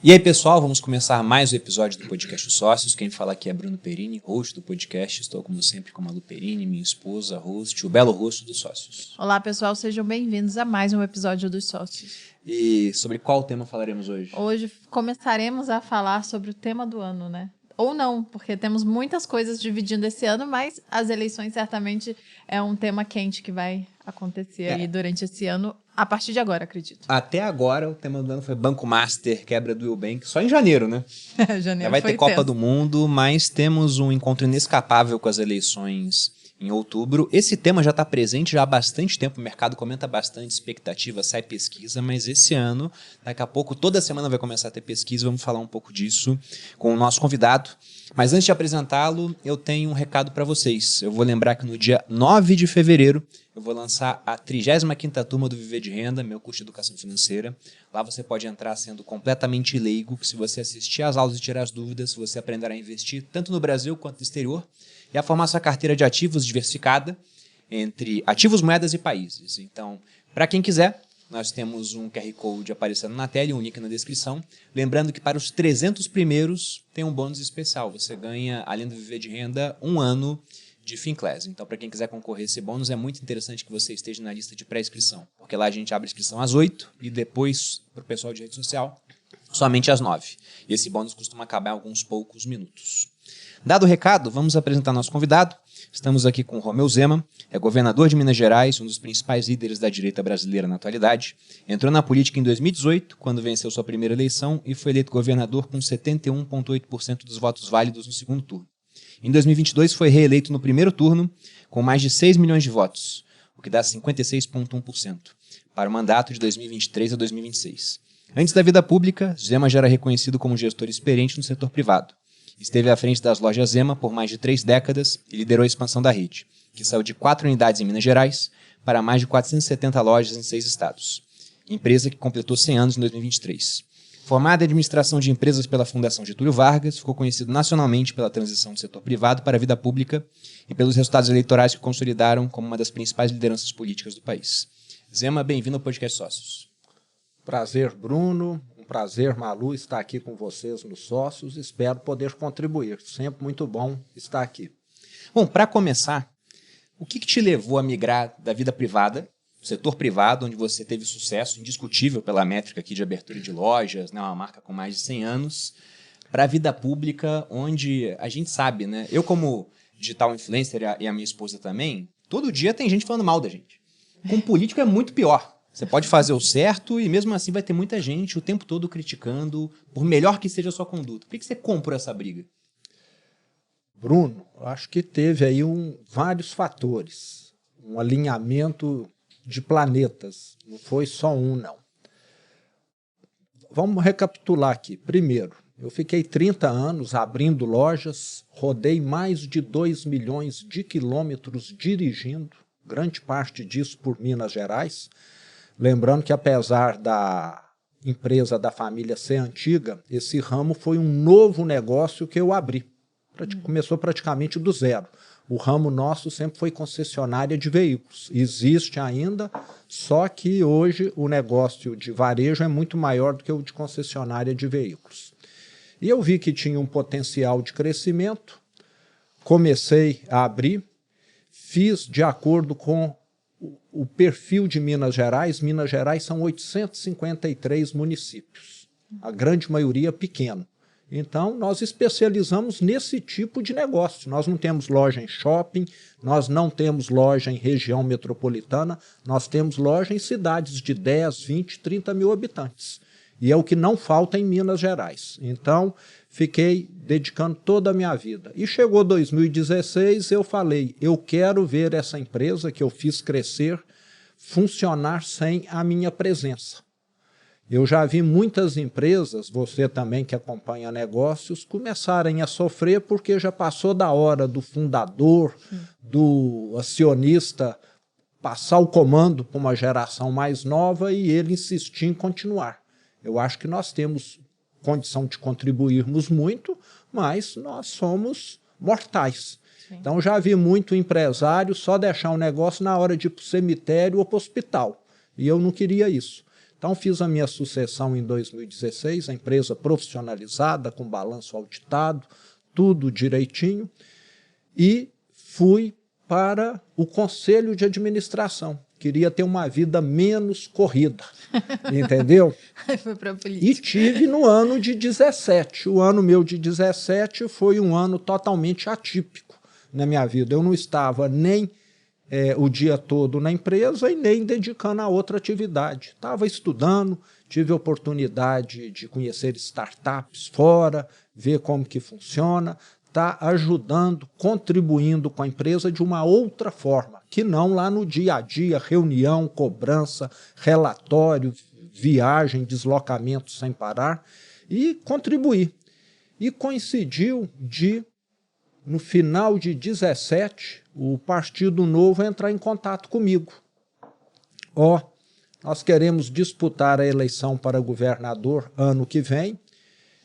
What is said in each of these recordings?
E aí, pessoal, vamos começar mais um episódio do podcast Sócios. Quem fala aqui é Bruno Perini, host do podcast. Estou, como sempre, com a Malu Perini, minha esposa, host, o belo rosto dos Sócios. Olá, pessoal, sejam bem-vindos a mais um episódio dos Sócios. E sobre qual tema falaremos hoje? Hoje começaremos a falar sobre o tema do ano, né? Ou não, porque temos muitas coisas dividindo esse ano, mas as eleições certamente é um tema quente que vai acontecer aí durante esse ano, a partir de agora, acredito. Até agora, o tema do ano foi Banco Master, quebra do Eubank, só em janeiro, né? Janeiro Já vai ter Copa tenso. do Mundo, mas temos um encontro inescapável com as eleições em outubro. Esse tema já está presente já há bastante tempo, o mercado comenta bastante, expectativa, sai pesquisa, mas esse ano, daqui a pouco, toda semana vai começar a ter pesquisa, vamos falar um pouco disso com o nosso convidado. Mas antes de apresentá-lo, eu tenho um recado para vocês. Eu vou lembrar que no dia 9 de fevereiro, eu vou lançar a 35ª turma do Viver de Renda, meu curso de educação financeira. Lá você pode entrar sendo completamente leigo, que se você assistir às aulas e tirar as dúvidas, você aprenderá a investir tanto no Brasil quanto no exterior e a formar sua carteira de ativos diversificada entre ativos, moedas e países. Então, para quem quiser, nós temos um QR Code aparecendo na tela e um link na descrição. Lembrando que para os 300 primeiros tem um bônus especial. Você ganha, além do Viver de Renda, 1 ano de Finclass. Então, para quem quiser concorrer a esse bônus, é muito interessante que você esteja na lista de pré-inscrição. Porque lá a gente abre a inscrição às 8 e depois, para o pessoal de rede social, somente às 9. E esse bônus costuma acabar em alguns poucos minutos. Dado o recado, vamos apresentar nosso convidado. Estamos aqui com o Romeu Zema, é governador de Minas Gerais, um dos principais líderes da direita brasileira na atualidade. Entrou na política em 2018, quando venceu sua primeira eleição e foi eleito governador com 71,8% dos votos válidos no segundo turno. Em 2022 foi reeleito no primeiro turno com mais de 6 milhões de votos, o que dá 56,1%, para o mandato de 2023 a 2026. Antes da vida pública, Zema já era reconhecido como gestor experiente no setor privado. Esteve à frente das lojas Zema por mais de 3 décadas e liderou a expansão da rede, que saiu de 4 unidades em Minas Gerais para mais de 470 lojas em 6 estados. Empresa que completou 100 anos em 2023. Formado em administração de empresas pela Fundação Getúlio Vargas, ficou conhecido nacionalmente pela transição do setor privado para a vida pública e pelos resultados eleitorais que consolidaram como uma das principais lideranças políticas do país. Zema, bem-vindo ao Podcast Sócios. Prazer, Bruno. Prazer, Malu, estar aqui com vocês nos Sócios. Espero poder contribuir. Sempre muito bom estar aqui. Bom, para começar, o que te levou a migrar da vida privada, setor privado, onde você teve sucesso indiscutível pela métrica aqui de abertura de lojas, né, uma marca com mais de 100 anos, para a vida pública, onde a gente sabe, né? Eu, como digital influencer e a minha esposa também, todo dia tem gente falando mal da gente. Com político é muito pior. Você pode fazer o certo e mesmo assim vai ter muita gente o tempo todo criticando, por melhor que seja a sua conduta. Por que você comprou essa briga? Bruno, acho que teve aí vários fatores. Um alinhamento de planetas. Não foi só um, não. Vamos recapitular aqui. Primeiro, eu fiquei 30 anos abrindo lojas, rodei mais de 2 milhões de quilômetros dirigindo, grande parte disso por Minas Gerais. Lembrando que apesar da empresa da família ser antiga, esse ramo foi um novo negócio que eu abri. Começou praticamente do zero. O ramo nosso sempre foi concessionária de veículos. Existe ainda, só que hoje o negócio de varejo é muito maior do que o de concessionária de veículos. E eu vi que tinha um potencial de crescimento, comecei a abrir, fiz de acordo com o perfil de Minas Gerais. Minas Gerais são 853 municípios, a grande maioria pequeno. Então, nós especializamos nesse tipo de negócio. Nós não temos loja em shopping, nós não temos loja em região metropolitana, nós temos loja em cidades de 10, 20, 30 mil habitantes. E é o que não falta em Minas Gerais. Então, fiquei dedicando toda a minha vida. E chegou 2016, eu falei, eu quero ver essa empresa que eu fiz crescer, funcionar sem a minha presença. Eu já vi muitas empresas, você também que acompanha negócios, começarem a sofrer porque já passou da hora do fundador, do acionista, passar o comando para uma geração mais nova e ele insistir em continuar. Eu acho que nós temos condição de contribuirmos muito, mas nós somos mortais. Sim. Então já vi muito empresário só deixar um negócio na hora de ir para o cemitério ou para o hospital. E eu não queria isso. Então, fiz a minha sucessão em 2016, a empresa profissionalizada, com balanço auditado, tudo direitinho, e fui para o conselho de administração. Queria ter uma vida menos corrida, entendeu? Foi para a E política. tive no ano de 17. O ano meu de 17 foi um ano totalmente atípico na minha vida. Eu não estava nem o dia todo na empresa e nem dedicando a outra atividade. Estava estudando, tive a oportunidade de conhecer startups fora, ver como que funciona, tá ajudando, contribuindo com a empresa de uma outra forma, que não lá no dia a dia, reunião, cobrança, relatório, viagem, deslocamento sem parar, e contribuir. E coincidiu no final de 17, o Partido Novo entrar em contato comigo. Nós queremos disputar a eleição para governador ano que vem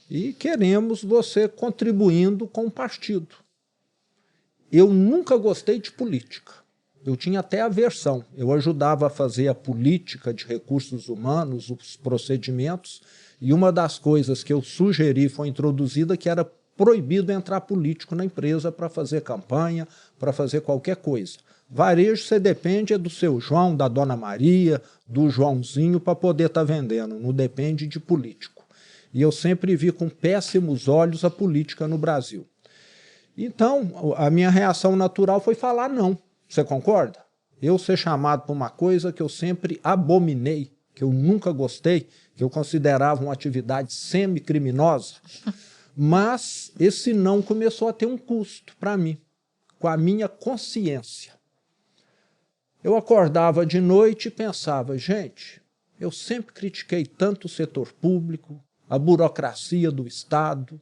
e queremos você contribuindo com o partido. Eu nunca gostei de política. Eu tinha até aversão. Eu ajudava a fazer a política de recursos humanos, os procedimentos, e uma das coisas que eu sugeri foi introduzida que era proibido entrar político na empresa para fazer campanha, para fazer qualquer coisa. Varejo você depende do seu João, da Dona Maria, do Joãozinho para poder estar vendendo, não depende de político. E eu sempre vi com péssimos olhos a política no Brasil. Então, a minha reação natural foi falar não. Você concorda? Eu ser chamado para uma coisa que eu sempre abominei, que eu nunca gostei, que eu considerava uma atividade semi-criminosa, mas esse não começou a ter um custo para mim, com a minha consciência. Eu acordava de noite e pensava, gente, eu sempre critiquei tanto o setor público, a burocracia do Estado,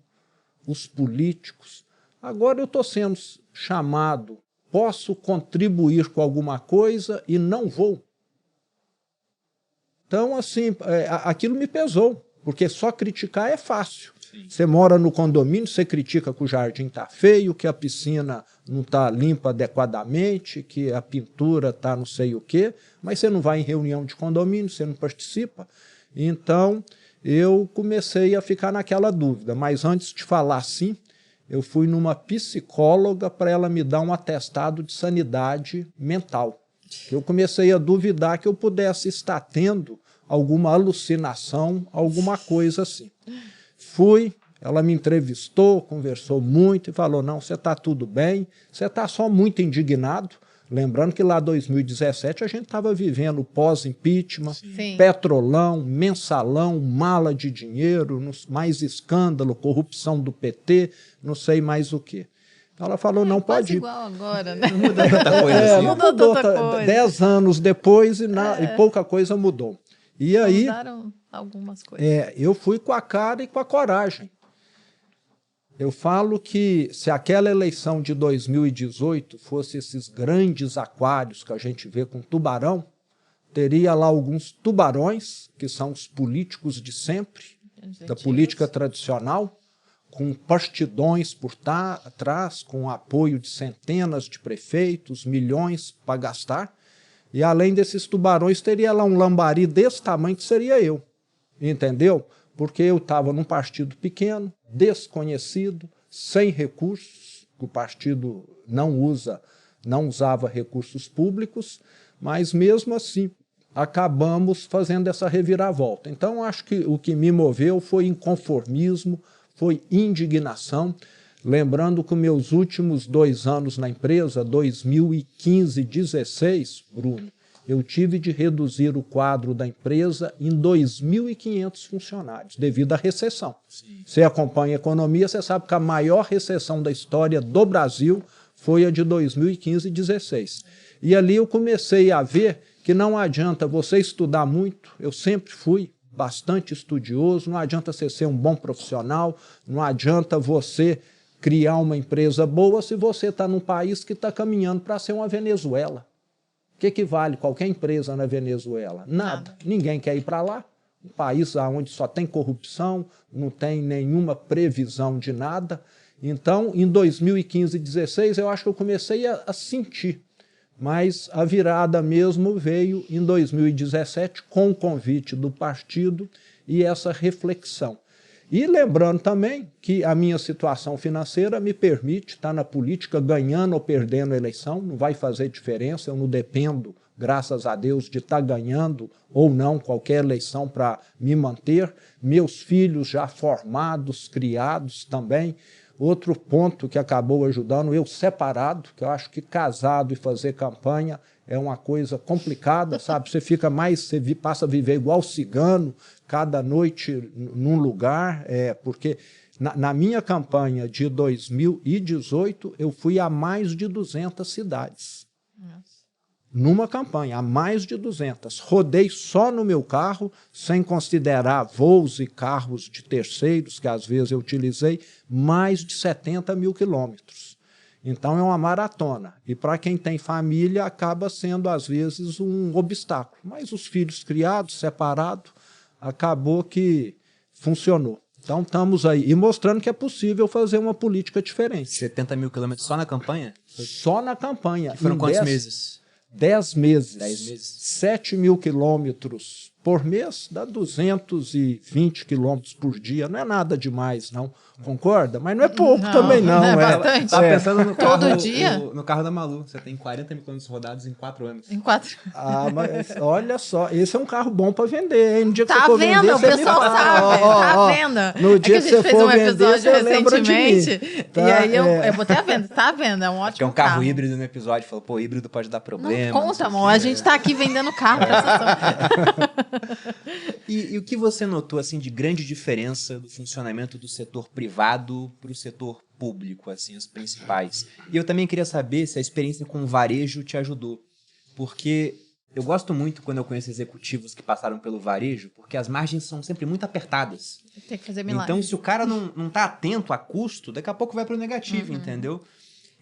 os políticos. Agora eu estou sendo chamado, posso contribuir com alguma coisa e não vou. Então, assim, aquilo me pesou, porque só criticar é fácil. Sim. Você mora no condomínio, você critica que o jardim está feio, que a piscina não está limpa adequadamente, que a pintura está não sei o quê, mas você não vai em reunião de condomínio, você não participa. Então, eu comecei a ficar naquela dúvida, mas antes de falar assim, eu fui numa psicóloga para ela me dar um atestado de sanidade mental. Eu comecei a duvidar que eu pudesse estar tendo alguma alucinação, alguma coisa assim. Fui, ela me entrevistou, conversou muito e falou, não, você está tudo bem, você está só muito indignado. Lembrando que lá em 2017 a gente estava vivendo pós-impeachment, petrolão, mensalão, mala de dinheiro, mais escândalo, corrupção do PT, não sei mais o quê. Ela falou, não pode ir. Igual agora, né? Não mudou tanta coisa assim. Mudou tanta coisa. 10 anos depois e pouca coisa mudou. E aí, mudaram algumas coisas. Eu fui com a cara e com a coragem. Eu falo que se aquela eleição de 2018 fosse esses grandes aquários que a gente vê com tubarão, teria lá alguns tubarões, que são os políticos de sempre, da política tradicional, com partidões por trás, com apoio de centenas de prefeitos, milhões para gastar. E além desses tubarões, teria lá um lambari desse tamanho que seria eu. Entendeu? Porque eu estava num partido pequeno, desconhecido, sem recursos, o partido não usava recursos públicos, mas mesmo assim acabamos fazendo essa reviravolta. Então acho que o que me moveu foi inconformismo, foi indignação, lembrando que meus últimos 2 anos na empresa, 2015 e 2016, Bruno, eu tive de reduzir o quadro da empresa em 2.500 funcionários, devido à recessão. Sim. Você acompanha a economia, você sabe que a maior recessão da história do Brasil foi a de 2015 e 2016. E ali eu comecei a ver que não adianta você estudar muito, eu sempre fui bastante estudioso, não adianta você ser um bom profissional, não adianta você criar uma empresa boa se você está num país que está caminhando para ser uma Venezuela. O que vale qualquer empresa na Venezuela? Nada. Ninguém quer ir para lá. Um país onde só tem corrupção, não tem nenhuma previsão de nada. Então, em 2015 e 2016, eu acho que eu comecei a sentir. Mas a virada mesmo veio em 2017 com o convite do partido e essa reflexão. E lembrando também que a minha situação financeira me permite estar na política ganhando ou perdendo a eleição, não vai fazer diferença, eu não dependo, graças a Deus, de estar ganhando ou não qualquer eleição para me manter. Meus filhos já formados, criados também. Outro ponto que acabou ajudando, eu separado, que eu acho que casado e fazer campanha é uma coisa complicada, sabe? Você fica mais, você passa a viver igual cigano, cada noite num lugar, porque na minha campanha de 2018, eu fui a mais de 200 cidades. Nossa. Numa campanha, a mais de 200. Rodei só no meu carro, sem considerar voos e carros de terceiros, que às vezes eu utilizei, mais de 70 mil quilômetros. Então é uma maratona. E para quem tem família, acaba sendo, às vezes, um obstáculo. Mas os filhos criados, separados, acabou que funcionou. Então estamos aí. E mostrando que é possível fazer uma política diferente. 70 mil quilômetros só na campanha? Só na campanha. E foram quantos meses? 10 meses. 10 meses. 7 mil quilômetros por mês, dá 220 quilômetros por dia. Não é nada demais, não. Concorda? Mas não é pouco também, não. Não é bastante. Tá pensando no carro, todo dia? No carro da Malu. Você tem 40 mil quilômetros rodados em 4 anos. Em 4 Ah, mas olha só, esse é um carro bom para vender, hein? No dia que tá você for vendo? vender, O pessoal sabe. Tá vendo? No dia que que a gente você fez for um vender, episódio você lembra de mim. recentemente. Tá? E aí eu botei a venda. Tá à venda, é um ótimo Que é um carro híbrido no episódio. Falou, pô, híbrido pode dar problema. Não conta, amor. A gente tá aqui vendendo carro. E o que você notou assim de grande diferença do funcionamento do setor privado para o setor público, assim, as principais? E eu também queria saber se a experiência com o varejo te ajudou, porque eu gosto muito quando eu conheço executivos que passaram pelo varejo, porque as margens são sempre muito apertadas. Tem que fazer milagre. Então, se o cara não tá atento a custo, daqui a pouco vai para o negativo, entendeu?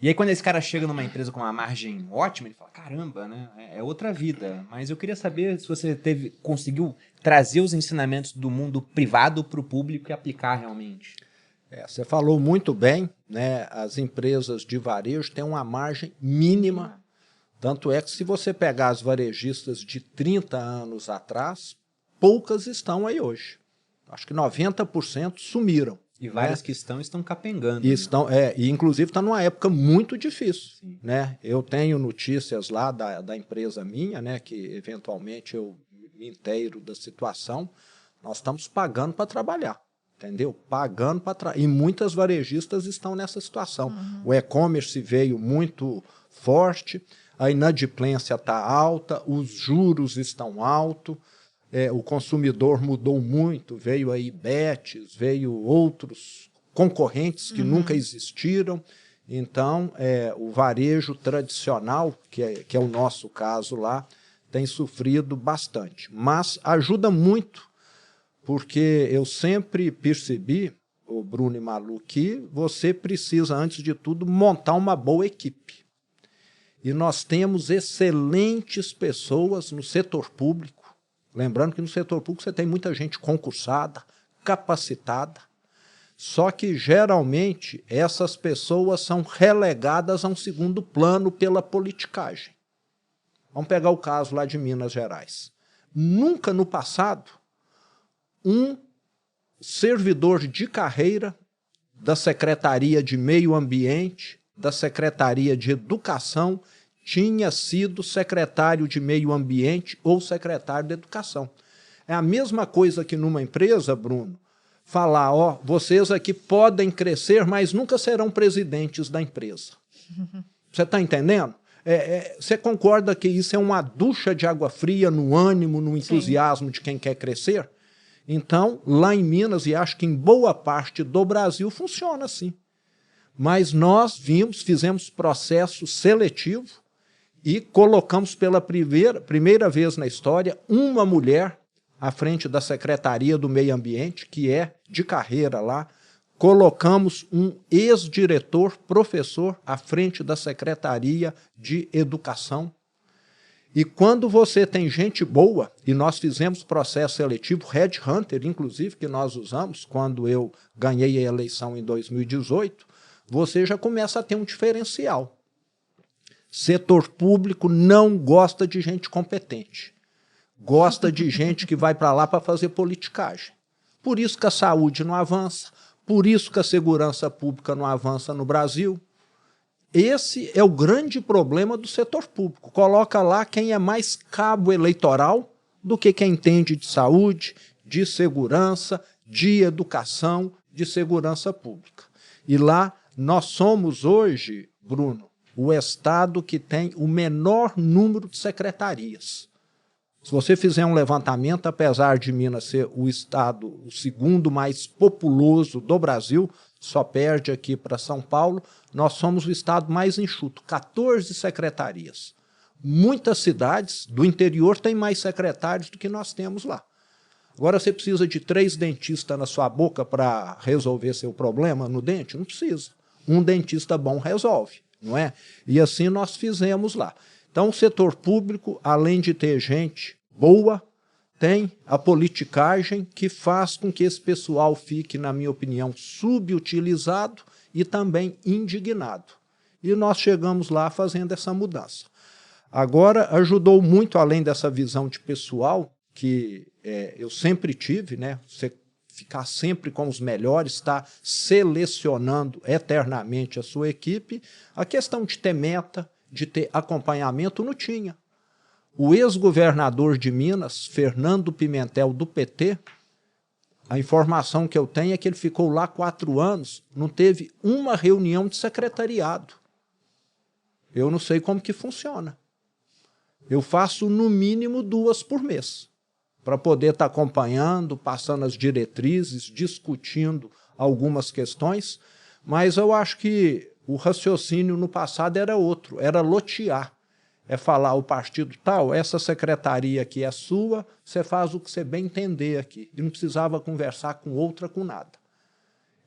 E aí, quando esse cara chega numa empresa com uma margem ótima, ele fala, caramba, né? É outra vida. Mas eu queria saber se você conseguiu trazer os ensinamentos do mundo privado para o público e aplicar realmente. Você falou muito bem, né? As empresas de varejo têm uma margem mínima. Tanto é que se você pegar as varejistas de 30 anos atrás, poucas estão aí hoje. Acho que 90% sumiram. E várias que estão capengando. E inclusive está numa época muito difícil. Né? Eu tenho notícias lá da empresa minha, né, que eventualmente eu me inteiro da situação. Nós estamos pagando para trabalhar, entendeu? Pagando para trabalhar. E muitas varejistas estão nessa situação. O e-commerce veio muito forte, a inadimplência está alta, os juros estão altos. O consumidor mudou muito, veio aí Betis, veio outros concorrentes que nunca existiram. Então, o varejo tradicional, que é o nosso caso lá, tem sofrido bastante. Mas ajuda muito, porque eu sempre percebi, o Bruno e Malu, que você precisa, antes de tudo, montar uma boa equipe. E nós temos excelentes pessoas no setor público. Lembrando que no setor público você tem muita gente concursada, capacitada, só que geralmente essas pessoas são relegadas a um segundo plano pela politicagem. Vamos pegar o caso lá de Minas Gerais. Nunca no passado, um servidor de carreira da Secretaria de Meio Ambiente, da Secretaria de Educação, tinha sido secretário de Meio Ambiente ou secretário de Educação. É a mesma coisa que numa empresa, Bruno, falar, vocês aqui podem crescer, mas nunca serão presidentes da empresa. Você está entendendo? Você concorda que isso é uma ducha de água fria no ânimo, no entusiasmo Sim. de quem quer crescer? Então, lá em Minas, e acho que em boa parte do Brasil, funciona assim. Mas nós fizemos processo seletivo, e colocamos pela primeira vez na história uma mulher à frente da Secretaria do Meio Ambiente, que é de carreira lá. Colocamos um ex-diretor, professor, à frente da Secretaria de Educação. E quando você tem gente boa, e nós fizemos processo seletivo, Headhunter, inclusive, que nós usamos quando eu ganhei a eleição em 2018, você já começa a ter um diferencial. Setor público não gosta de gente competente. Gosta de gente que vai para lá para fazer politicagem. Por isso que a saúde não avança, por isso que a segurança pública não avança no Brasil. Esse é o grande problema do setor público. Coloca lá quem é mais cabo eleitoral do que quem entende de saúde, de segurança, de educação, de segurança pública. E lá nós somos hoje, Bruno, o estado que tem o menor número de secretarias. Se você fizer um levantamento, apesar de Minas ser o estado o segundo mais populoso do Brasil, só perde aqui para São Paulo, nós somos o estado mais enxuto, 14 secretarias. Muitas cidades do interior têm mais secretários do que nós temos lá. Agora você precisa de 3 dentistas na sua boca para resolver seu problema no dente? Não precisa. Um dentista bom resolve, não é? E assim nós fizemos lá. Então o setor público, além de ter gente boa, tem a politicagem que faz com que esse pessoal fique, na minha opinião, subutilizado e também indignado. E nós chegamos lá fazendo essa mudança. Agora, ajudou muito, além dessa visão de pessoal, que eu sempre tive, né? Você ficar sempre com os melhores, estar selecionando eternamente a sua equipe, a questão de ter meta, de ter acompanhamento, não tinha. O ex-governador de Minas, Fernando Pimentel, do PT, a informação que eu tenho é que ele ficou lá 4 anos, não teve uma reunião de secretariado. Eu não sei como que funciona. Eu faço no mínimo 2 por mês, para poder estar acompanhando, passando as diretrizes, discutindo algumas questões, mas eu acho que o raciocínio no passado era outro, era lotear. É falar o partido tal, essa secretaria aqui é sua, você faz o que você bem entender aqui. E não precisava conversar com outra, com nada.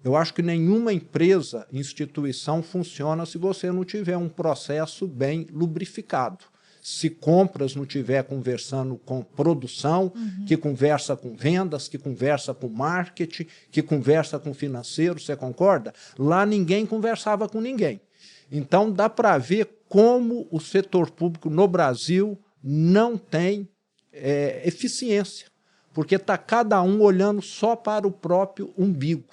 Eu acho que nenhuma empresa, instituição funciona se você não tiver um processo bem lubrificado. Se compras não estiver conversando com produção, que conversa com vendas, que conversa com marketing, que conversa com financeiro, você concorda? Lá ninguém conversava com ninguém. Então dá para ver como o setor público no Brasil não tem eficiência, porque está cada um olhando só para o próprio umbigo,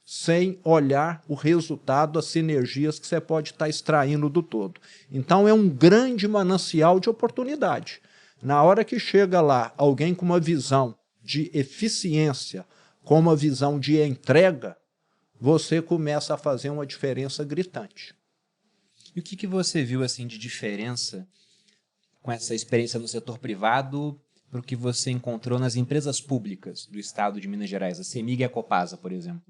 sem olhar o resultado, as sinergias que você pode estar extraindo do todo. Então é um grande manancial de oportunidade. Na hora que chega lá alguém com uma visão de eficiência, com uma visão de entrega, você começa a fazer uma diferença gritante. E o que você viu assim de diferença com essa experiência no setor privado para o que você encontrou nas empresas públicas do estado de Minas Gerais, a CEMIG e a Copasa, por exemplo?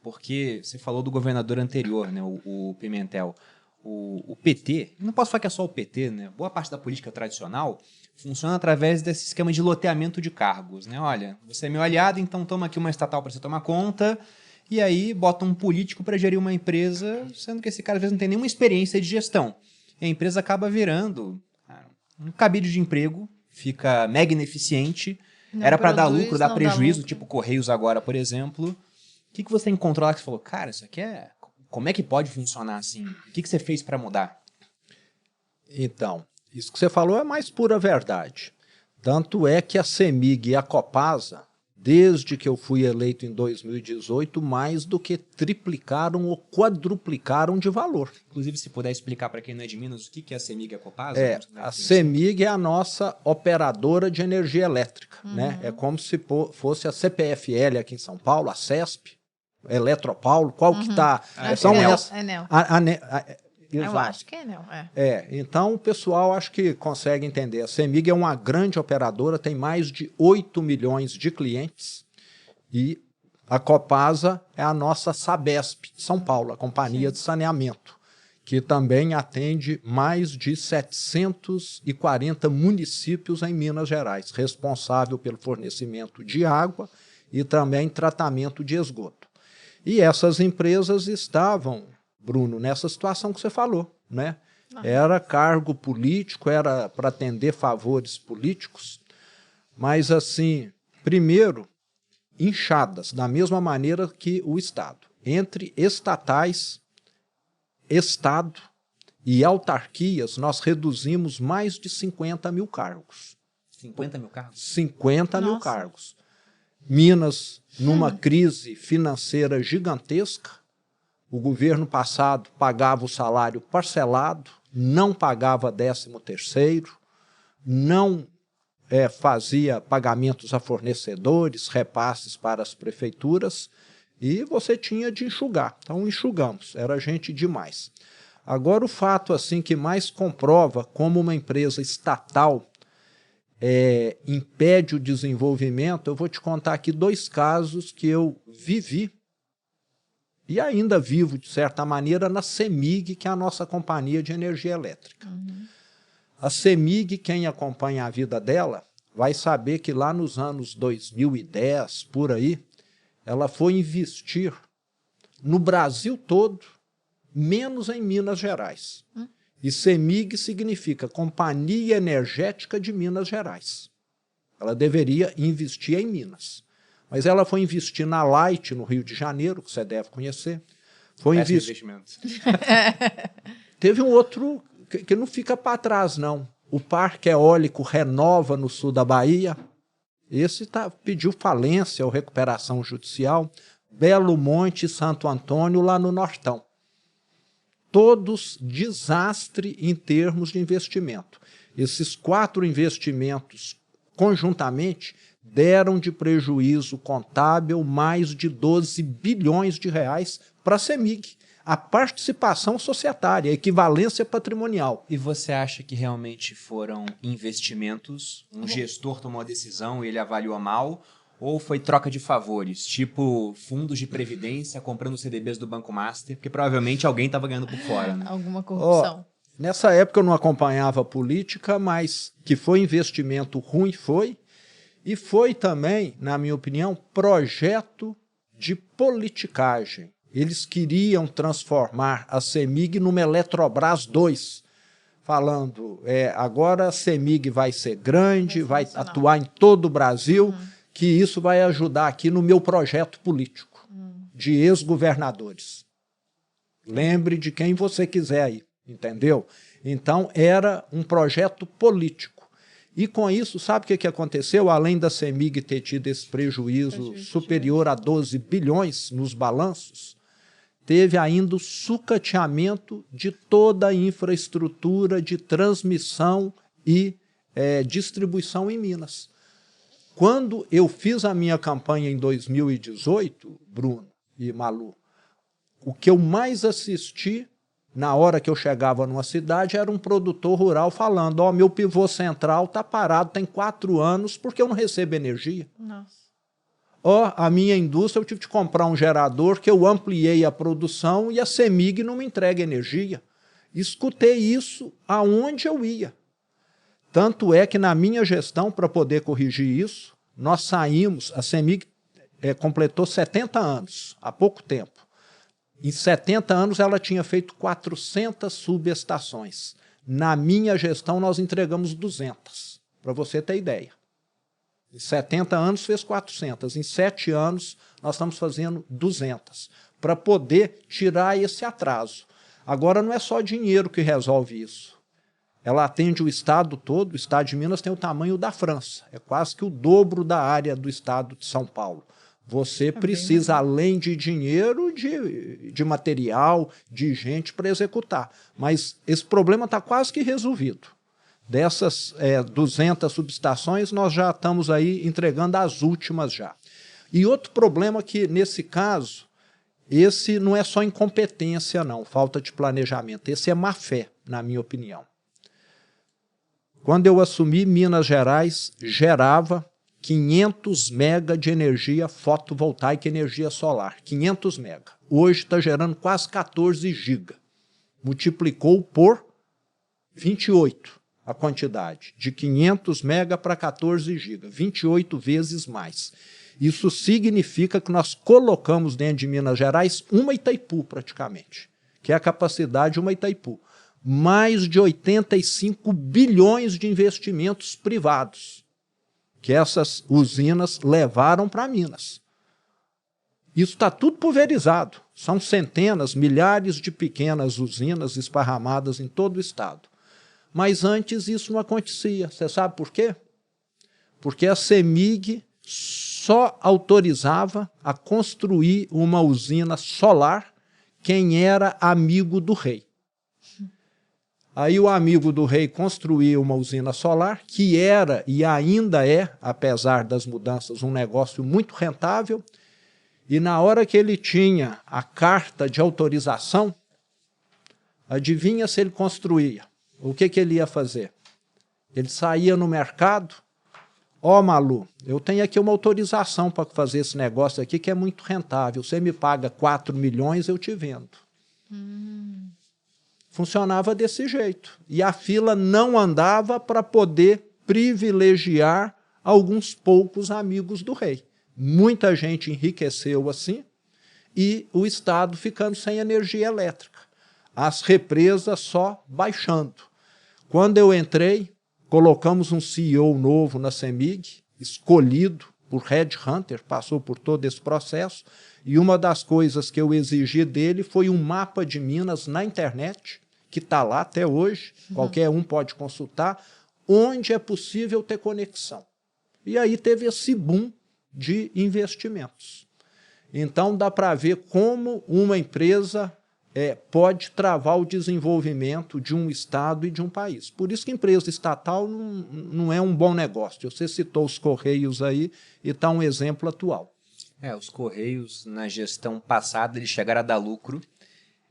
Porque você falou do governador anterior, né, o Pimentel. O PT, não posso falar que é só o PT, né? Boa parte da política tradicional funciona através desse esquema de loteamento de cargos, né? Olha, você é meu aliado, então toma aqui uma estatal para você tomar conta, e aí bota um político para gerir uma empresa, sendo que esse cara às vezes não tem nenhuma experiência de gestão. E a empresa acaba virando um cabide de emprego, fica mega ineficiente, era para dar lucro, dar prejuízo, tipo Correios agora, por exemplo. O que você encontrou lá que você falou, cara, isso aqui é... Como é que pode funcionar assim? O que você fez para mudar? Então, isso que você falou é mais pura verdade. Tanto é que a CEMIG e a Copasa, desde que eu fui eleito em 2018, mais do que triplicaram ou quadruplicaram de valor. Inclusive, se puder explicar para quem não é de Minas, o que é a CEMIG e a Copasa? A CEMIG é a nossa operadora de energia elétrica. Né? É como se fosse a CPFL aqui em São Paulo, a CESP, Eletropaulo, qual que está... São essas. Enel. Eu acho que é Enel. Então o pessoal acho que consegue entender. A CEMIG é uma grande operadora, tem mais de 8 milhões de clientes e a Copasa é a nossa Sabesp de São Paulo, a Companhia de Saneamento, que também atende mais de 740 municípios em Minas Gerais, responsável pelo fornecimento de água e também tratamento de esgoto. E essas empresas estavam, Bruno, nessa situação que você falou, né? Era cargo político, era para atender favores políticos, mas assim, primeiro, inchadas, da mesma maneira que o Estado, entre estatais, Estado e autarquias, nós reduzimos mais de 50 mil cargos. 50 mil cargos? 50 mil cargos. Minas, numa crise financeira gigantesca, o governo passado pagava o salário parcelado, não pagava 13º, não fazia pagamentos a fornecedores, repasses para as prefeituras, e você tinha de enxugar. Então enxugamos, era gente demais. Agora o fato assim que mais comprova como uma empresa estatal impede o desenvolvimento, eu vou te contar aqui 2 casos que eu vivi e ainda vivo, de certa maneira, na CEMIG, que é a nossa companhia de energia elétrica. A CEMIG, quem acompanha a vida dela, vai saber que lá nos anos 2010, por aí, ela foi investir no Brasil todo, menos em Minas Gerais. E CEMIG significa Companhia Energética de Minas Gerais. Ela deveria investir em Minas. Mas ela foi investir na Light, no Rio de Janeiro, que você deve conhecer. Foi investimento. Teve um outro que não fica para trás, não. O Parque Eólico Renova, no sul da Bahia. Esse pediu falência ou recuperação judicial. Belo Monte e Santo Antônio, lá no Nortão. Todos desastre em termos de investimento. Esses 4 investimentos, conjuntamente, deram de prejuízo contábil mais de 12 bilhões de reais para a CEMIG. A participação societária, a equivalência patrimonial. E você acha que realmente foram investimentos? Um gestor tomou a decisão e ele avaliou mal? Ou foi troca de favores, tipo fundos de previdência comprando CDBs do Banco Master, porque provavelmente alguém estava ganhando por fora, né? Alguma corrupção. Nessa época eu não acompanhava a política, mas que foi investimento ruim, foi. E foi também, na minha opinião, projeto de politicagem. Eles queriam transformar a CEMIG numa Eletrobras 2, falando, agora a CEMIG vai ser grande, vai atuar em todo o Brasil, que isso vai ajudar aqui no meu projeto político, de ex-governadores. Lembre de quem você quiser aí, entendeu? Então, era um projeto político. E com isso, sabe o que aconteceu? Além da CEMIG ter tido esse prejuízo superior a 12 bilhões nos balanços, teve ainda o sucateamento de toda a infraestrutura de transmissão e distribuição em Minas. Quando eu fiz a minha campanha em 2018, Bruno e Malu, o que eu mais assisti na hora que eu chegava numa cidade era um produtor rural falando, meu pivô central está parado, tem 4 anos porque eu não recebo energia. Nossa. A minha indústria, eu tive de comprar um gerador que eu ampliei a produção e a CEMIG não me entrega energia. Escutei isso aonde eu ia. Tanto é que na minha gestão, para poder corrigir isso, nós saímos, a CEMIG completou 70 anos, há pouco tempo. Em 70 anos ela tinha feito 400 subestações. Na minha gestão nós entregamos 200, para você ter ideia. Em 70 anos fez 400, em 7 anos nós estamos fazendo 200, para poder tirar esse atraso. Agora não é só dinheiro que resolve isso. Ela atende o estado todo, o estado de Minas tem o tamanho da França, é quase que o dobro da área do estado de São Paulo. Você precisa, além de dinheiro, de material, de gente para executar. Mas esse problema está quase que resolvido. Dessas 200 subestações, nós já estamos aí entregando as últimas já. E outro problema que, nesse caso, esse não é só incompetência, não, falta de planejamento. Esse é má fé, na minha opinião. Quando eu assumi, Minas Gerais gerava 500 mega de energia fotovoltaica e energia solar. 500 mega. Hoje está gerando quase 14 giga. Multiplicou por 28 a quantidade. De 500 mega para 14 giga. 28 vezes mais. Isso significa que nós colocamos dentro de Minas Gerais uma Itaipu praticamente. Que é a capacidade de uma Itaipu. Mais de 85 bilhões de investimentos privados que essas usinas levaram para Minas. Isso está tudo pulverizado. São centenas, milhares de pequenas usinas esparramadas em todo o estado. Mas antes isso não acontecia. Você sabe por quê? Porque a CEMIG só autorizava a construir uma usina solar quem era amigo do rei. Aí o amigo do rei construiu uma usina solar, que era e ainda é, apesar das mudanças, um negócio muito rentável. E na hora que ele tinha a carta de autorização, adivinha se ele construía? O que ele ia fazer? Ele saía no mercado, ó Malu, eu tenho aqui uma autorização para fazer esse negócio aqui que é muito rentável, você me paga 4 milhões, eu te vendo. Funcionava desse jeito. E a fila não andava para poder privilegiar alguns poucos amigos do rei. Muita gente enriqueceu assim e o Estado ficando sem energia elétrica. As represas só baixando. Quando eu entrei, colocamos um CEO novo na CEMIG, escolhido por headhunter, passou por todo esse processo, e uma das coisas que eu exigi dele foi um mapa de Minas na internet, que está lá até hoje, qualquer um pode consultar, onde é possível ter conexão. E aí teve esse boom de investimentos. Então dá para ver como uma empresa pode travar o desenvolvimento de um estado e de um país. Por isso que empresa estatal não é um bom negócio. Você citou os Correios aí e está um exemplo atual. Os Correios, na gestão passada, eles chegaram a dar lucro.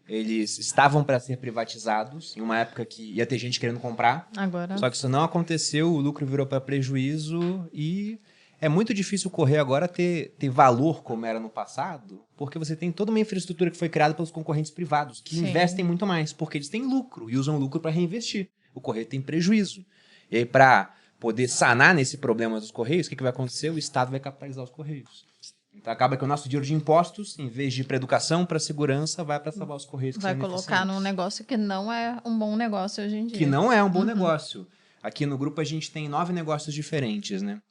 Eles estavam para ser privatizados, em uma época que ia ter gente querendo comprar. Agora. Só que isso não aconteceu, o lucro virou para prejuízo e é muito difícil o Correio agora ter valor como era no passado, porque você tem toda uma infraestrutura que foi criada pelos concorrentes privados, que investem muito mais, porque eles têm lucro e usam lucro para reinvestir. O Correio tem prejuízo. E aí, para poder sanar nesse problema dos Correios, o que vai acontecer? O Estado vai capitalizar os Correios. Então acaba que o nosso dinheiro de impostos, em vez de ir para educação, para segurança, vai para salvar os Correios. Vai colocar num negócio que não é um bom negócio hoje em dia. Que não é um bom negócio. Aqui no grupo a gente tem 9 negócios diferentes, né?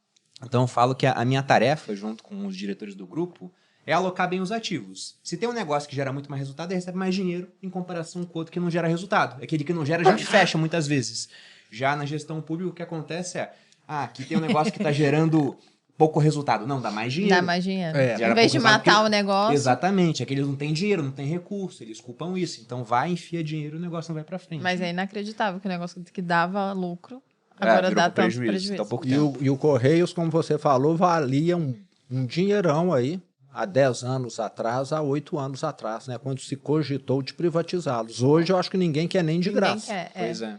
Então eu falo que a minha tarefa, junto com os diretores do grupo, é alocar bem os ativos. Se tem um negócio que gera muito mais resultado, ele recebe mais dinheiro em comparação com o outro que não gera resultado. Aquele que não gera, a gente fecha muitas vezes. Já na gestão pública, o que acontece é, aqui tem um negócio que está gerando pouco resultado. Não, dá mais dinheiro. Dá mais dinheiro. Em vez de matar o negócio. Exatamente. É que eles não têm dinheiro, não têm recurso. Eles culpam isso. Então vai, enfia dinheiro e o negócio não vai para frente. Mas é inacreditável que o negócio que dava lucro agora dá tanto prejuízo. Tá pouco E o Correios, como você falou, valia um dinheirão aí há 10 anos atrás, há 8 anos atrás, né, quando se cogitou de privatizá-los. Hoje eu acho que ninguém quer nem de graça. Quer, Pois é.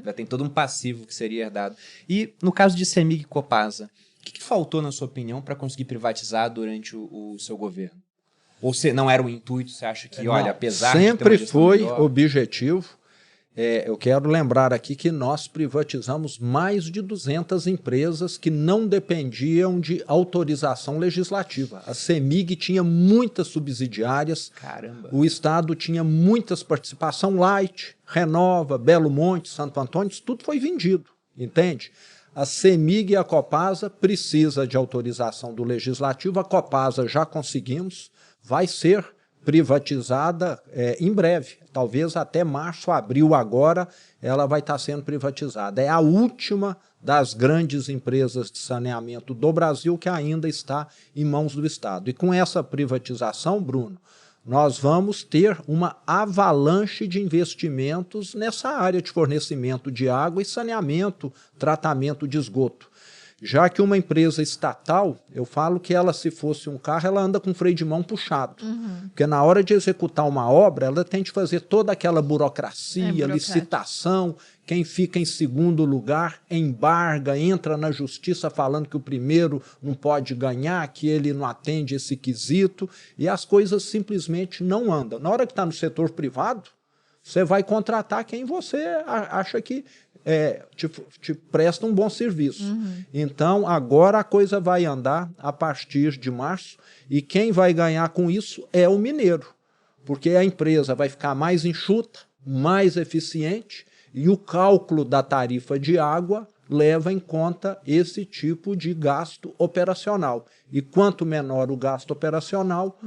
Já tem todo um passivo que seria herdado. E no caso de CEMIG e Copasa, o que faltou, na sua opinião, para conseguir privatizar durante o seu governo? Ou se não era o intuito, você acha que, olha, apesar sempre de ter uma gestão foi melhor... objetivo. Eu quero lembrar aqui que nós privatizamos mais de 200 empresas que não dependiam de autorização legislativa. A CEMIG tinha muitas subsidiárias. Caramba. O Estado tinha muitas participações, Light, Renova, Belo Monte, Santo Antônio, isso tudo foi vendido, entende? A CEMIG e a Copasa precisa de autorização do Legislativo, a Copasa já conseguimos, vai ser privatizada em breve, talvez até março, abril agora, ela vai estar sendo privatizada. É a última das grandes empresas de saneamento do Brasil que ainda está em mãos do Estado. E com essa privatização, Bruno, nós vamos ter uma avalanche de investimentos nessa área de fornecimento de água e saneamento, tratamento de esgoto. Já que uma empresa estatal, eu falo que ela, se fosse um carro, ela anda com freio de mão puxado. Porque na hora de executar uma obra, ela tem de fazer toda aquela burocracia, licitação, quem fica em segundo lugar embarga, entra na justiça falando que o primeiro não pode ganhar, que ele não atende esse quesito, e as coisas simplesmente não andam. Na hora que está no setor privado, você vai contratar quem você acha que te presta um bom serviço. Então, agora a coisa vai andar a partir de março, e quem vai ganhar com isso é o mineiro, porque a empresa vai ficar mais enxuta, mais eficiente, e o cálculo da tarifa de água leva em conta esse tipo de gasto operacional. E quanto menor o gasto operacional,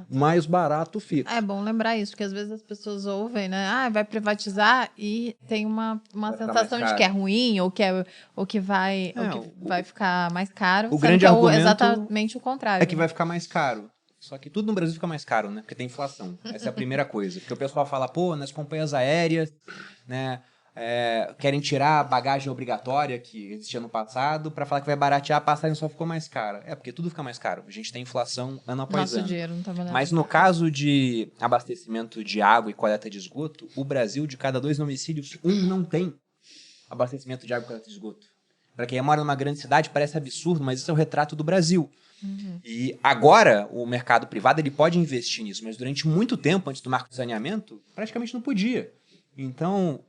mais barato fica. É bom lembrar isso, porque às vezes as pessoas ouvem, né? Ah, vai privatizar e tem uma sensação de que é ruim ou que vai ficar mais caro. O grande argumento exatamente o contrário. É que vai ficar mais caro. Só que tudo no Brasil fica mais caro, né? Porque tem inflação. Essa é a primeira coisa. Porque o pessoal fala, pô, nas companhias aéreas, né? Querem tirar a bagagem obrigatória que existia no passado para falar que vai baratear, a passagem só ficou mais cara. Porque tudo fica mais caro. A gente tem inflação ano após ano. Nosso dinheiro não tá valendo. Mas no caso de abastecimento de água e coleta de esgoto, o Brasil, de cada 2 domicílios, 1 não tem abastecimento de água e coleta de esgoto. Para quem mora numa grande cidade parece absurdo, mas isso é o retrato do Brasil. E agora o mercado privado ele pode investir nisso, mas durante muito tempo, antes do marco de saneamento, praticamente não podia. Então,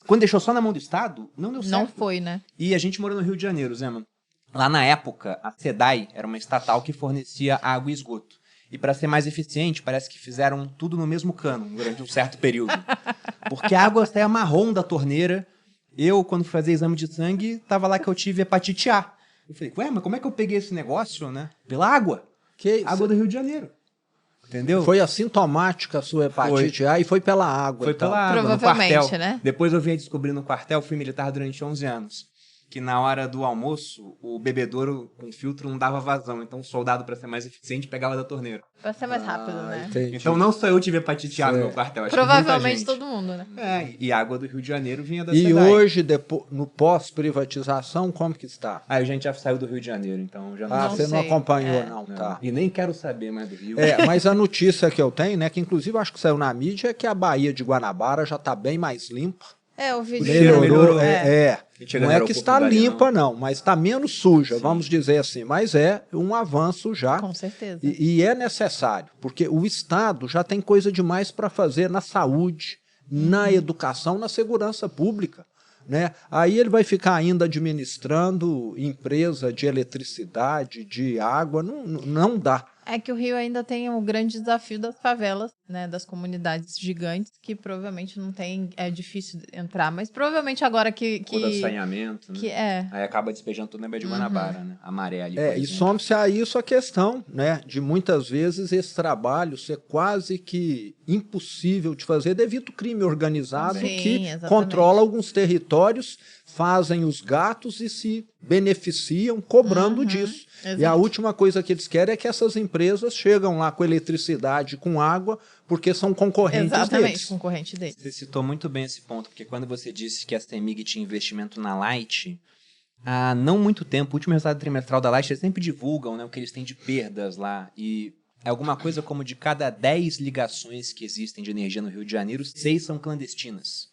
quando deixou só na mão do Estado, não deu certo. Não foi, né? E a gente morou no Rio de Janeiro, Zé, mano. Lá na época, a SEDAI era uma estatal que fornecia água e esgoto. E para ser mais eficiente, parece que fizeram tudo no mesmo cano durante um certo período. Porque a água saía marrom da torneira. Eu, quando fui fazer exame de sangue, tava lá que eu tive hepatite A. Eu falei, ué, mas como é que eu peguei esse negócio, né? Pela água. Água do Rio de Janeiro. Entendeu? Foi assintomática a sua hepatite A e foi pela água. Foi então. pela água, provavelmente, no quartel. Né? Depois eu vim a descobrir no quartel, fui militar durante 11 anos, que na hora do almoço, o bebedouro com filtro não dava vazão. Então o soldado, para ser mais eficiente, pegava da torneira. Pra ser mais rápido, né? Entendi. Então não só eu tive hepatite A no meu quartel, acho Provavelmente que muita gente. todo mundo, né? E a água do Rio de Janeiro vinha da E SEDAI. hoje, depois, no pós-privatização, como que está? A gente já saiu do Rio de Janeiro, então já não... Ah, Não você não sei. acompanhou, Não. tá. E nem quero saber mais do Rio. Mas a notícia que eu tenho, né, que inclusive acho que saiu na mídia, é que a Baía de Guanabara já está bem mais limpa. Eu vi Melhorou. Não Não é que está limpa, não, mas está menos suja, vamos dizer assim. Mas é um avanço já. Com certeza. E é necessário, porque o Estado já tem coisa demais para fazer na saúde, na educação, na segurança pública. Né? Aí ele vai ficar ainda administrando empresa de eletricidade, de água, não dá. É que o Rio ainda tem o grande desafio das favelas, né, das comunidades gigantes, que provavelmente não tem, é difícil entrar, mas provavelmente agora que Ou do saneamento, né? que Aí acaba despejando tudo na Baía de Guanabara, né? A maré ali, por E exemplo. some-se a isso a questão, né, de muitas vezes esse trabalho ser quase que impossível de fazer devido ao crime organizado Sim, que exatamente. controla alguns territórios, fazem os gatos e se beneficiam cobrando disso. Exato. E a última coisa que eles querem é que essas empresas chegam lá com eletricidade, com água, porque são concorrentes Exatamente, deles. concorrente deles. Você citou muito bem esse ponto, porque quando você disse que a CEMIG tinha investimento na Light, há não muito tempo, o último resultado trimestral da Light, eles sempre divulgam, né, o que eles têm de perdas lá, e é alguma coisa como de cada 10 ligações que existem de energia no Rio de Janeiro, 6 são clandestinas.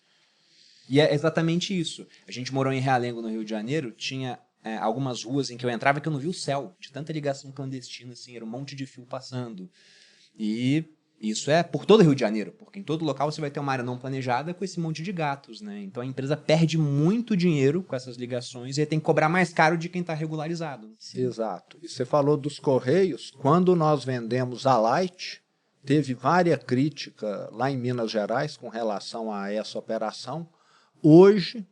E é exatamente isso. A gente morou em Realengo, no Rio de Janeiro, tinha algumas ruas em que eu entrava que eu não via o céu, de tanta ligação clandestina, assim, era um monte de fio passando. E isso é por todo o Rio de Janeiro, porque em todo local você vai ter uma área não planejada com esse monte de gatos, né? Então a empresa perde muito dinheiro com essas ligações e aí tem que cobrar mais caro de quem está regularizado. Exato. E você falou dos Correios. Quando nós vendemos a Light, teve várias críticas lá em Minas Gerais com relação a essa operação. Hoje,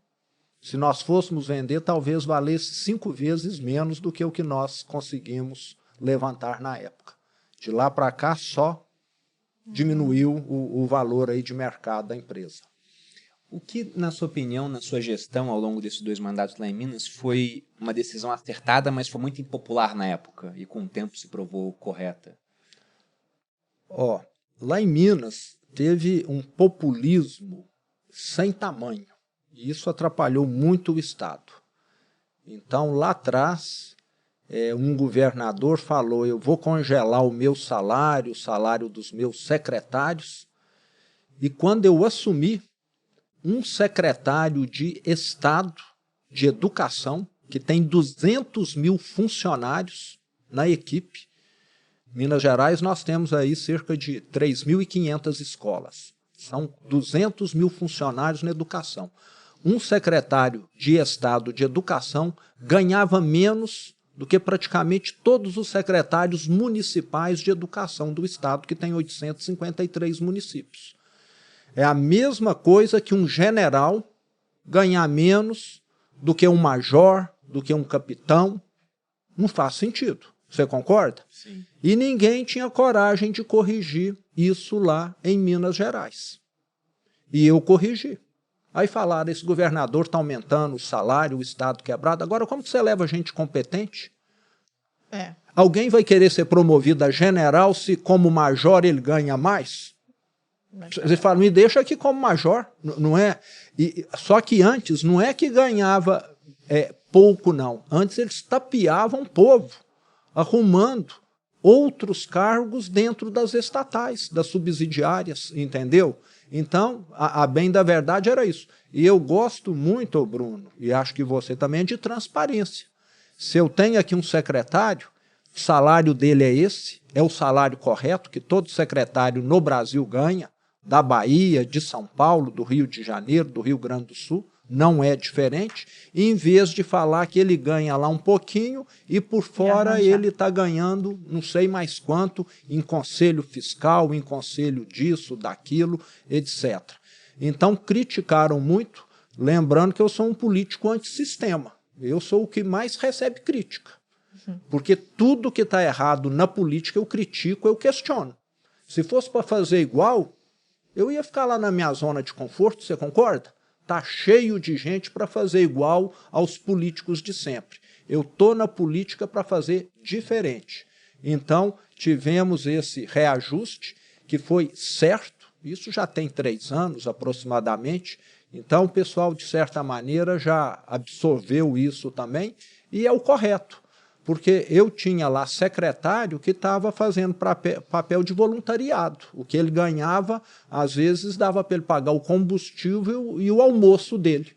se nós fôssemos vender, talvez valesse 5 vezes menos do que o que nós conseguimos levantar na época. De lá para cá, só diminuiu o valor aí de mercado da empresa. O que, na sua opinião, na sua gestão ao longo desses 2 mandatos lá em Minas, foi uma decisão acertada, mas foi muito impopular na época e com o tempo se provou correta? Lá em Minas teve um populismo sem tamanho. E isso atrapalhou muito o Estado. Então, lá atrás, um governador falou, eu vou congelar o meu salário, o salário dos meus secretários. E quando eu assumi, um secretário de Estado de Educação, que tem 200 mil funcionários na equipe, em Minas Gerais nós temos aí cerca de 3.500 escolas. São 200 mil funcionários na educação. Um secretário de Estado de Educação ganhava menos do que praticamente todos os secretários municipais de educação do Estado, que tem 853 municípios. É a mesma coisa que um general ganhar menos do que um major, do que um capitão. Não faz sentido. Você concorda? Sim. E ninguém tinha coragem de corrigir isso lá em Minas Gerais. E eu corrigi. Aí falaram, esse governador está aumentando o salário, o Estado quebrado. Agora, como que você leva gente competente? Alguém vai querer ser promovido a general se como major ele ganha mais? Você fala, me deixa aqui como major, não é? Só que antes, não é que ganhava pouco, não. Antes eles tapeavam o povo, arrumando outros cargos dentro das estatais, das subsidiárias, entendeu? Então, a bem da verdade era isso. E eu gosto muito, Bruno, e acho que você também, de transparência. Se eu tenho aqui um secretário, o salário dele é esse, é o salário correto que todo secretário no Brasil ganha, da Bahia, de São Paulo, do Rio de Janeiro, do Rio Grande do Sul, não é diferente, e em vez de falar que ele ganha lá um pouquinho e por fora ele está ganhando não sei mais quanto em conselho fiscal, em conselho disso, daquilo, etc. Então criticaram muito, lembrando que eu sou um político antissistema, eu sou o que mais recebe crítica, porque tudo que está errado na política eu critico, eu questiono. Se fosse para fazer igual, eu ia ficar lá na minha zona de conforto, você concorda? Está cheio de gente para fazer igual aos políticos de sempre. Eu estou na política para fazer diferente. Então, tivemos esse reajuste que foi certo, isso já tem 3 anos aproximadamente, então o pessoal, de certa maneira, já absorveu isso também, e é o correto. Porque eu tinha lá secretário que estava fazendo papel de voluntariado. O que ele ganhava, às vezes, dava para ele pagar o combustível e o almoço dele.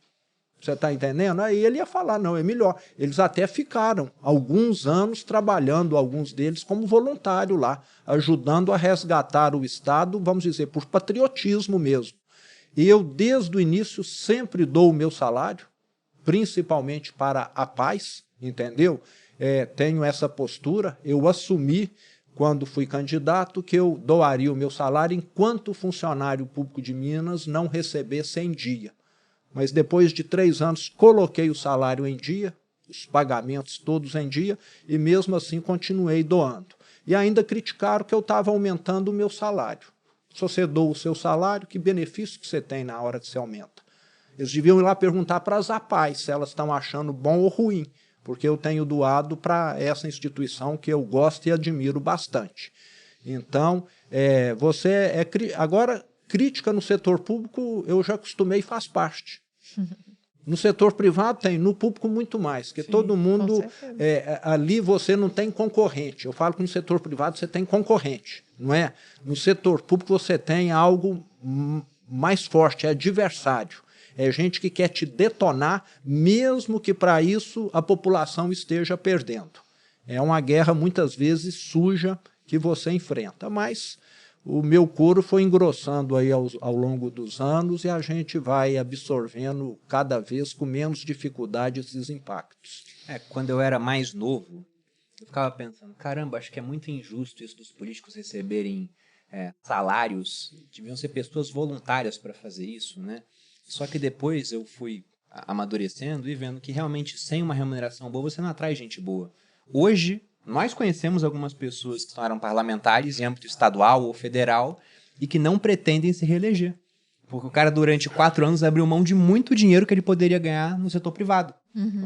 Você está entendendo? Aí ele ia falar, não, é melhor. Eles até ficaram alguns anos trabalhando, alguns deles, como voluntário lá, ajudando a resgatar o Estado, vamos dizer, por patriotismo mesmo. E eu, desde o início, sempre dou o meu salário, principalmente para a paz, entendeu? Tenho essa postura, eu assumi, quando fui candidato, que eu doaria o meu salário enquanto o funcionário público de Minas não recebesse em dia. Mas depois de 3 anos, coloquei o salário em dia, os pagamentos todos em dia, e mesmo assim continuei doando. E ainda criticaram que eu estava aumentando o meu salário. Se você doa o seu salário, que benefício que você tem na hora que você aumenta? Eles deviam ir lá perguntar para as APAES se elas estão achando bom ou ruim, porque eu tenho doado para essa instituição que eu gosto e admiro bastante. Então, agora, crítica no setor público eu já acostumei e faz parte. No setor privado tem, no público muito mais, porque todo mundo, ali você não tem concorrente. Eu falo que no setor privado você tem concorrente, não é? No setor público você tem algo mais forte, é adversário. É gente que quer te detonar, mesmo que para isso a população esteja perdendo. É uma guerra, muitas vezes, suja que você enfrenta. Mas o meu couro foi engrossando aí ao longo dos anos e a gente vai absorvendo cada vez com menos dificuldade esses impactos. Quando eu era mais novo, eu ficava pensando, caramba, acho que é muito injusto isso dos políticos receberem salários, deviam ser pessoas voluntárias para fazer isso, né? Só que depois eu fui amadurecendo e vendo que realmente sem uma remuneração boa você não atrai gente boa. Hoje, nós conhecemos algumas pessoas que eram parlamentares em âmbito estadual ou federal e que não pretendem se reeleger. Porque o cara, durante 4 anos, abriu mão de muito dinheiro que ele poderia ganhar no setor privado.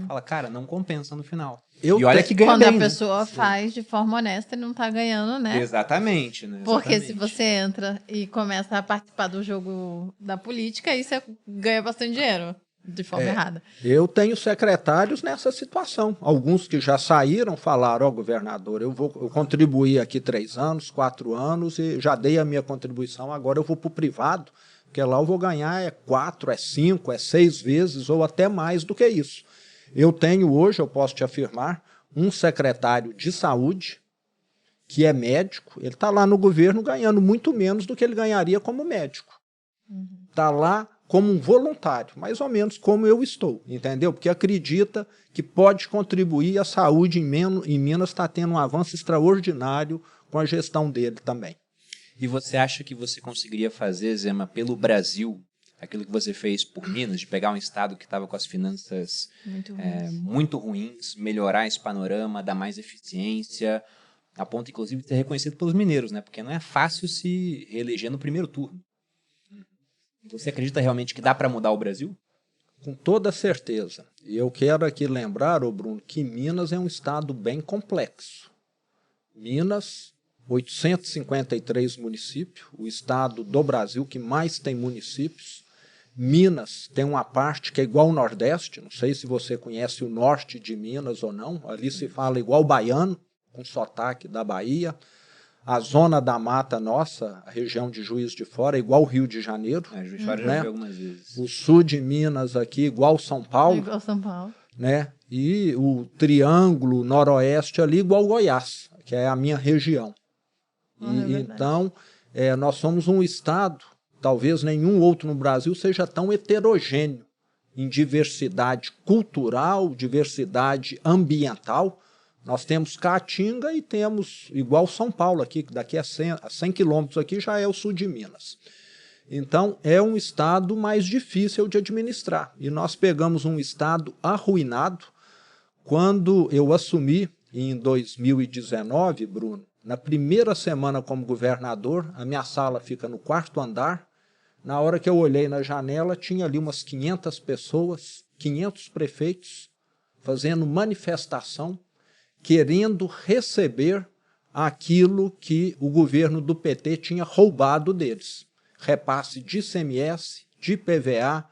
Fala, cara, não compensa no final. E olha que ganha quando bem, a pessoa né? faz de forma honesta e não está ganhando, né? Exatamente, né? Porque se você entra e começa a participar do jogo da política, aí você ganha bastante dinheiro de forma errada. Eu tenho secretários nessa situação. Alguns que já saíram falaram, governador, eu contribuí aqui 3 anos, 4 anos e já dei a minha contribuição, agora eu vou para o privado, porque lá eu vou ganhar 4, 5, 6 vezes ou até mais do que isso. Eu tenho hoje, eu posso te afirmar, um secretário de saúde que é médico, ele está lá no governo ganhando muito menos do que ele ganharia como médico. Está lá como um voluntário, mais ou menos como eu estou, entendeu? Porque acredita que pode contribuir, a saúde em Minas está tendo um avanço extraordinário com a gestão dele também. E você acha que você conseguiria fazer, Zema, pelo Brasil, aquilo que você fez por Minas, de pegar um estado que estava com as finanças muito ruins, melhorar esse panorama, dar mais eficiência, a ponto, inclusive, de ser reconhecido pelos mineiros, né? Porque não é fácil se reeleger no primeiro turno. Você acredita realmente que dá para mudar o Brasil? Com toda certeza. E eu quero aqui lembrar, Bruno, que Minas é um estado bem complexo. Minas, 853 municípios, o estado do Brasil que mais tem municípios. Minas tem uma parte que é igual ao Nordeste, não sei se você conhece o norte de Minas ou não, ali se fala igual baiano, com sotaque da Bahia. A zona da mata nossa, a região de Juiz de Fora, é igual ao Rio de Janeiro. Juiz de Fora já vi algumas vezes. O sul de Minas aqui, igual São Paulo. Igual São Paulo. Né? E o Triângulo Noroeste ali, igual Goiás, que é a minha região. Então, nós somos um estado, talvez nenhum outro no Brasil seja tão heterogêneo em diversidade cultural, diversidade ambiental. Nós temos Caatinga e temos, igual São Paulo aqui, que daqui a 100 quilômetros aqui já é o sul de Minas. Então, é um estado mais difícil de administrar. E nós pegamos um estado arruinado. Quando eu assumi, em 2019, Bruno, na primeira semana como governador, a minha sala fica no 4º andar. Na hora que eu olhei na janela, tinha ali umas 500 pessoas, 500 prefeitos, fazendo manifestação, querendo receber aquilo que o governo do PT tinha roubado deles. Repasse de ICMS, de PVA,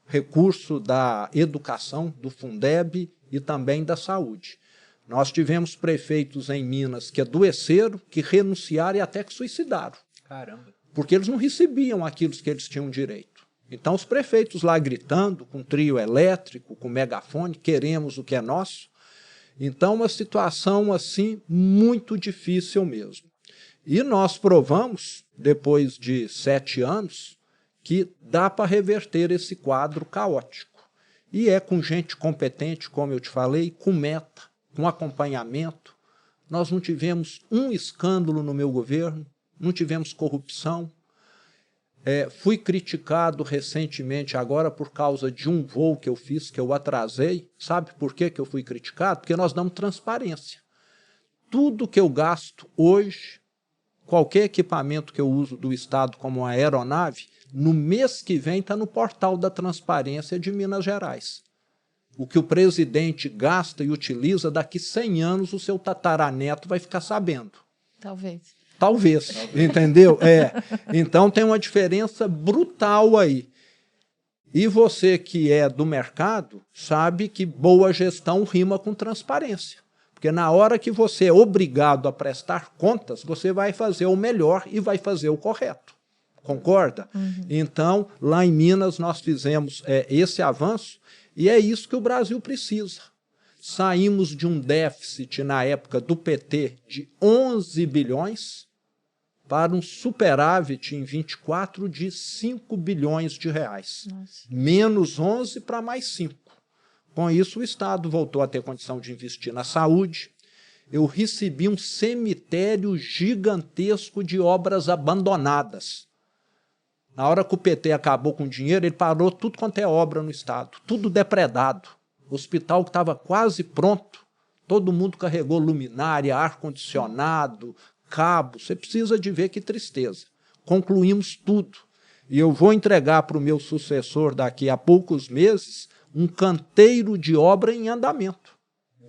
recurso da educação, do Fundeb e também da saúde. Nós tivemos prefeitos em Minas que adoeceram, que renunciaram e até que suicidaram. Caramba. Porque eles não recebiam aquilo que eles tinham direito. Então os prefeitos lá gritando, com trio elétrico, com megafone, queremos o que é nosso. Então uma situação assim muito difícil mesmo. E nós provamos, depois de 7 anos, que dá para reverter esse quadro caótico. E é com gente competente, como eu te falei, com meta, com acompanhamento. Nós não tivemos um escândalo no meu governo, não tivemos corrupção. Fui criticado recentemente agora por causa de um voo que eu fiz, que eu atrasei. Sabe por que eu fui criticado? Porque nós damos transparência. Tudo que eu gasto hoje, qualquer equipamento que eu uso do Estado como uma aeronave, no mês que vem está no portal da transparência de Minas Gerais. O que o presidente gasta e utiliza, daqui 100 anos o seu tataraneto vai ficar sabendo. Talvez, entendeu? Então tem uma diferença brutal aí. E você que é do mercado sabe que boa gestão rima com transparência. Porque na hora que você é obrigado a prestar contas, você vai fazer o melhor e vai fazer o correto. Concorda? Uhum. Então, lá em Minas nós fizemos esse avanço e é isso que o Brasil precisa. Saímos de um déficit na época do PT de 11 bilhões para um superávit em 24 de 5 bilhões de reais. Nossa. Menos 11 para mais 5. Com isso, o Estado voltou a ter condição de investir na saúde. Eu recebi um cemitério gigantesco de obras abandonadas. Na hora que o PT acabou com o dinheiro, ele parou tudo quanto é obra no Estado, tudo depredado. O hospital que estava quase pronto, todo mundo carregou luminária, ar-condicionado, cabo. Você precisa de ver que tristeza. Concluímos tudo. E eu vou entregar para o meu sucessor daqui a poucos meses um canteiro de obra em andamento,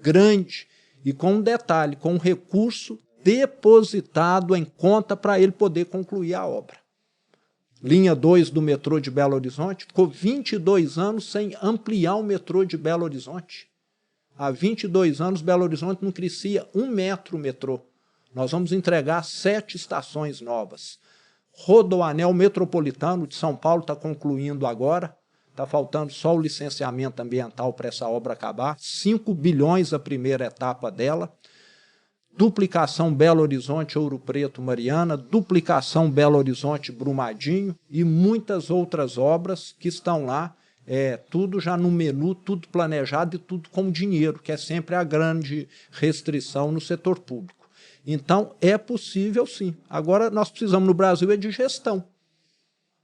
grande, e com um detalhe, com um recurso depositado em conta para ele poder concluir a obra. Linha 2 do metrô de Belo Horizonte, ficou 22 anos sem ampliar o metrô de Belo Horizonte. Há 22 anos, Belo Horizonte não crescia 1 metro o metrô. Nós vamos entregar 7 estações novas. Rodoanel Metropolitano de São Paulo está concluindo agora. Está faltando só o licenciamento ambiental para essa obra acabar. 5 bilhões a primeira etapa dela. Duplicação Belo Horizonte, Ouro Preto, Mariana. Duplicação Belo Horizonte, Brumadinho. E muitas outras obras que estão lá. Tudo já no menu, tudo planejado e tudo com dinheiro, que é sempre a grande restrição no setor público. Então, é possível sim. Agora, nós precisamos no Brasil de gestão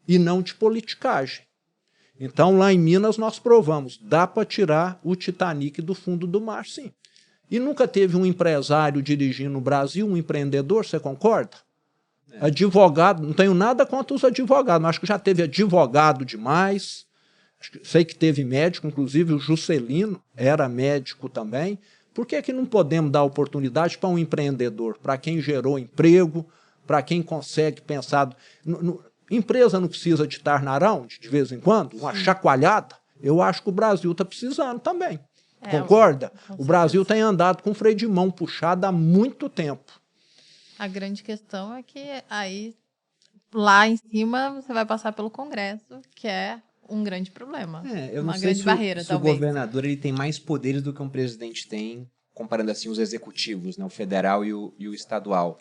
e não de politicagem. Então, lá em Minas, nós provamos, dá para tirar o Titanic do fundo do mar, sim. E nunca teve um empresário dirigindo no Brasil, um empreendedor, você concorda? Advogado, não tenho nada contra os advogados, mas acho que já teve advogado demais, sei que teve médico, inclusive o Juscelino era médico também. Por que que não podemos dar oportunidade para um empreendedor, para quem gerou emprego, para quem consegue pensar... Empresa não precisa de tarnarão, de vez em quando, uma chacoalhada. Eu acho que o Brasil está precisando também. Concorda? O Brasil tem andado com freio de mão puxado há muito tempo. A grande questão é que aí, lá em cima, você vai passar pelo Congresso, que é um grande problema. Eu não uma sei grande barreira, se talvez. o governador ele tem mais poderes do que um presidente tem, comparando assim os executivos, né, o federal e o estadual.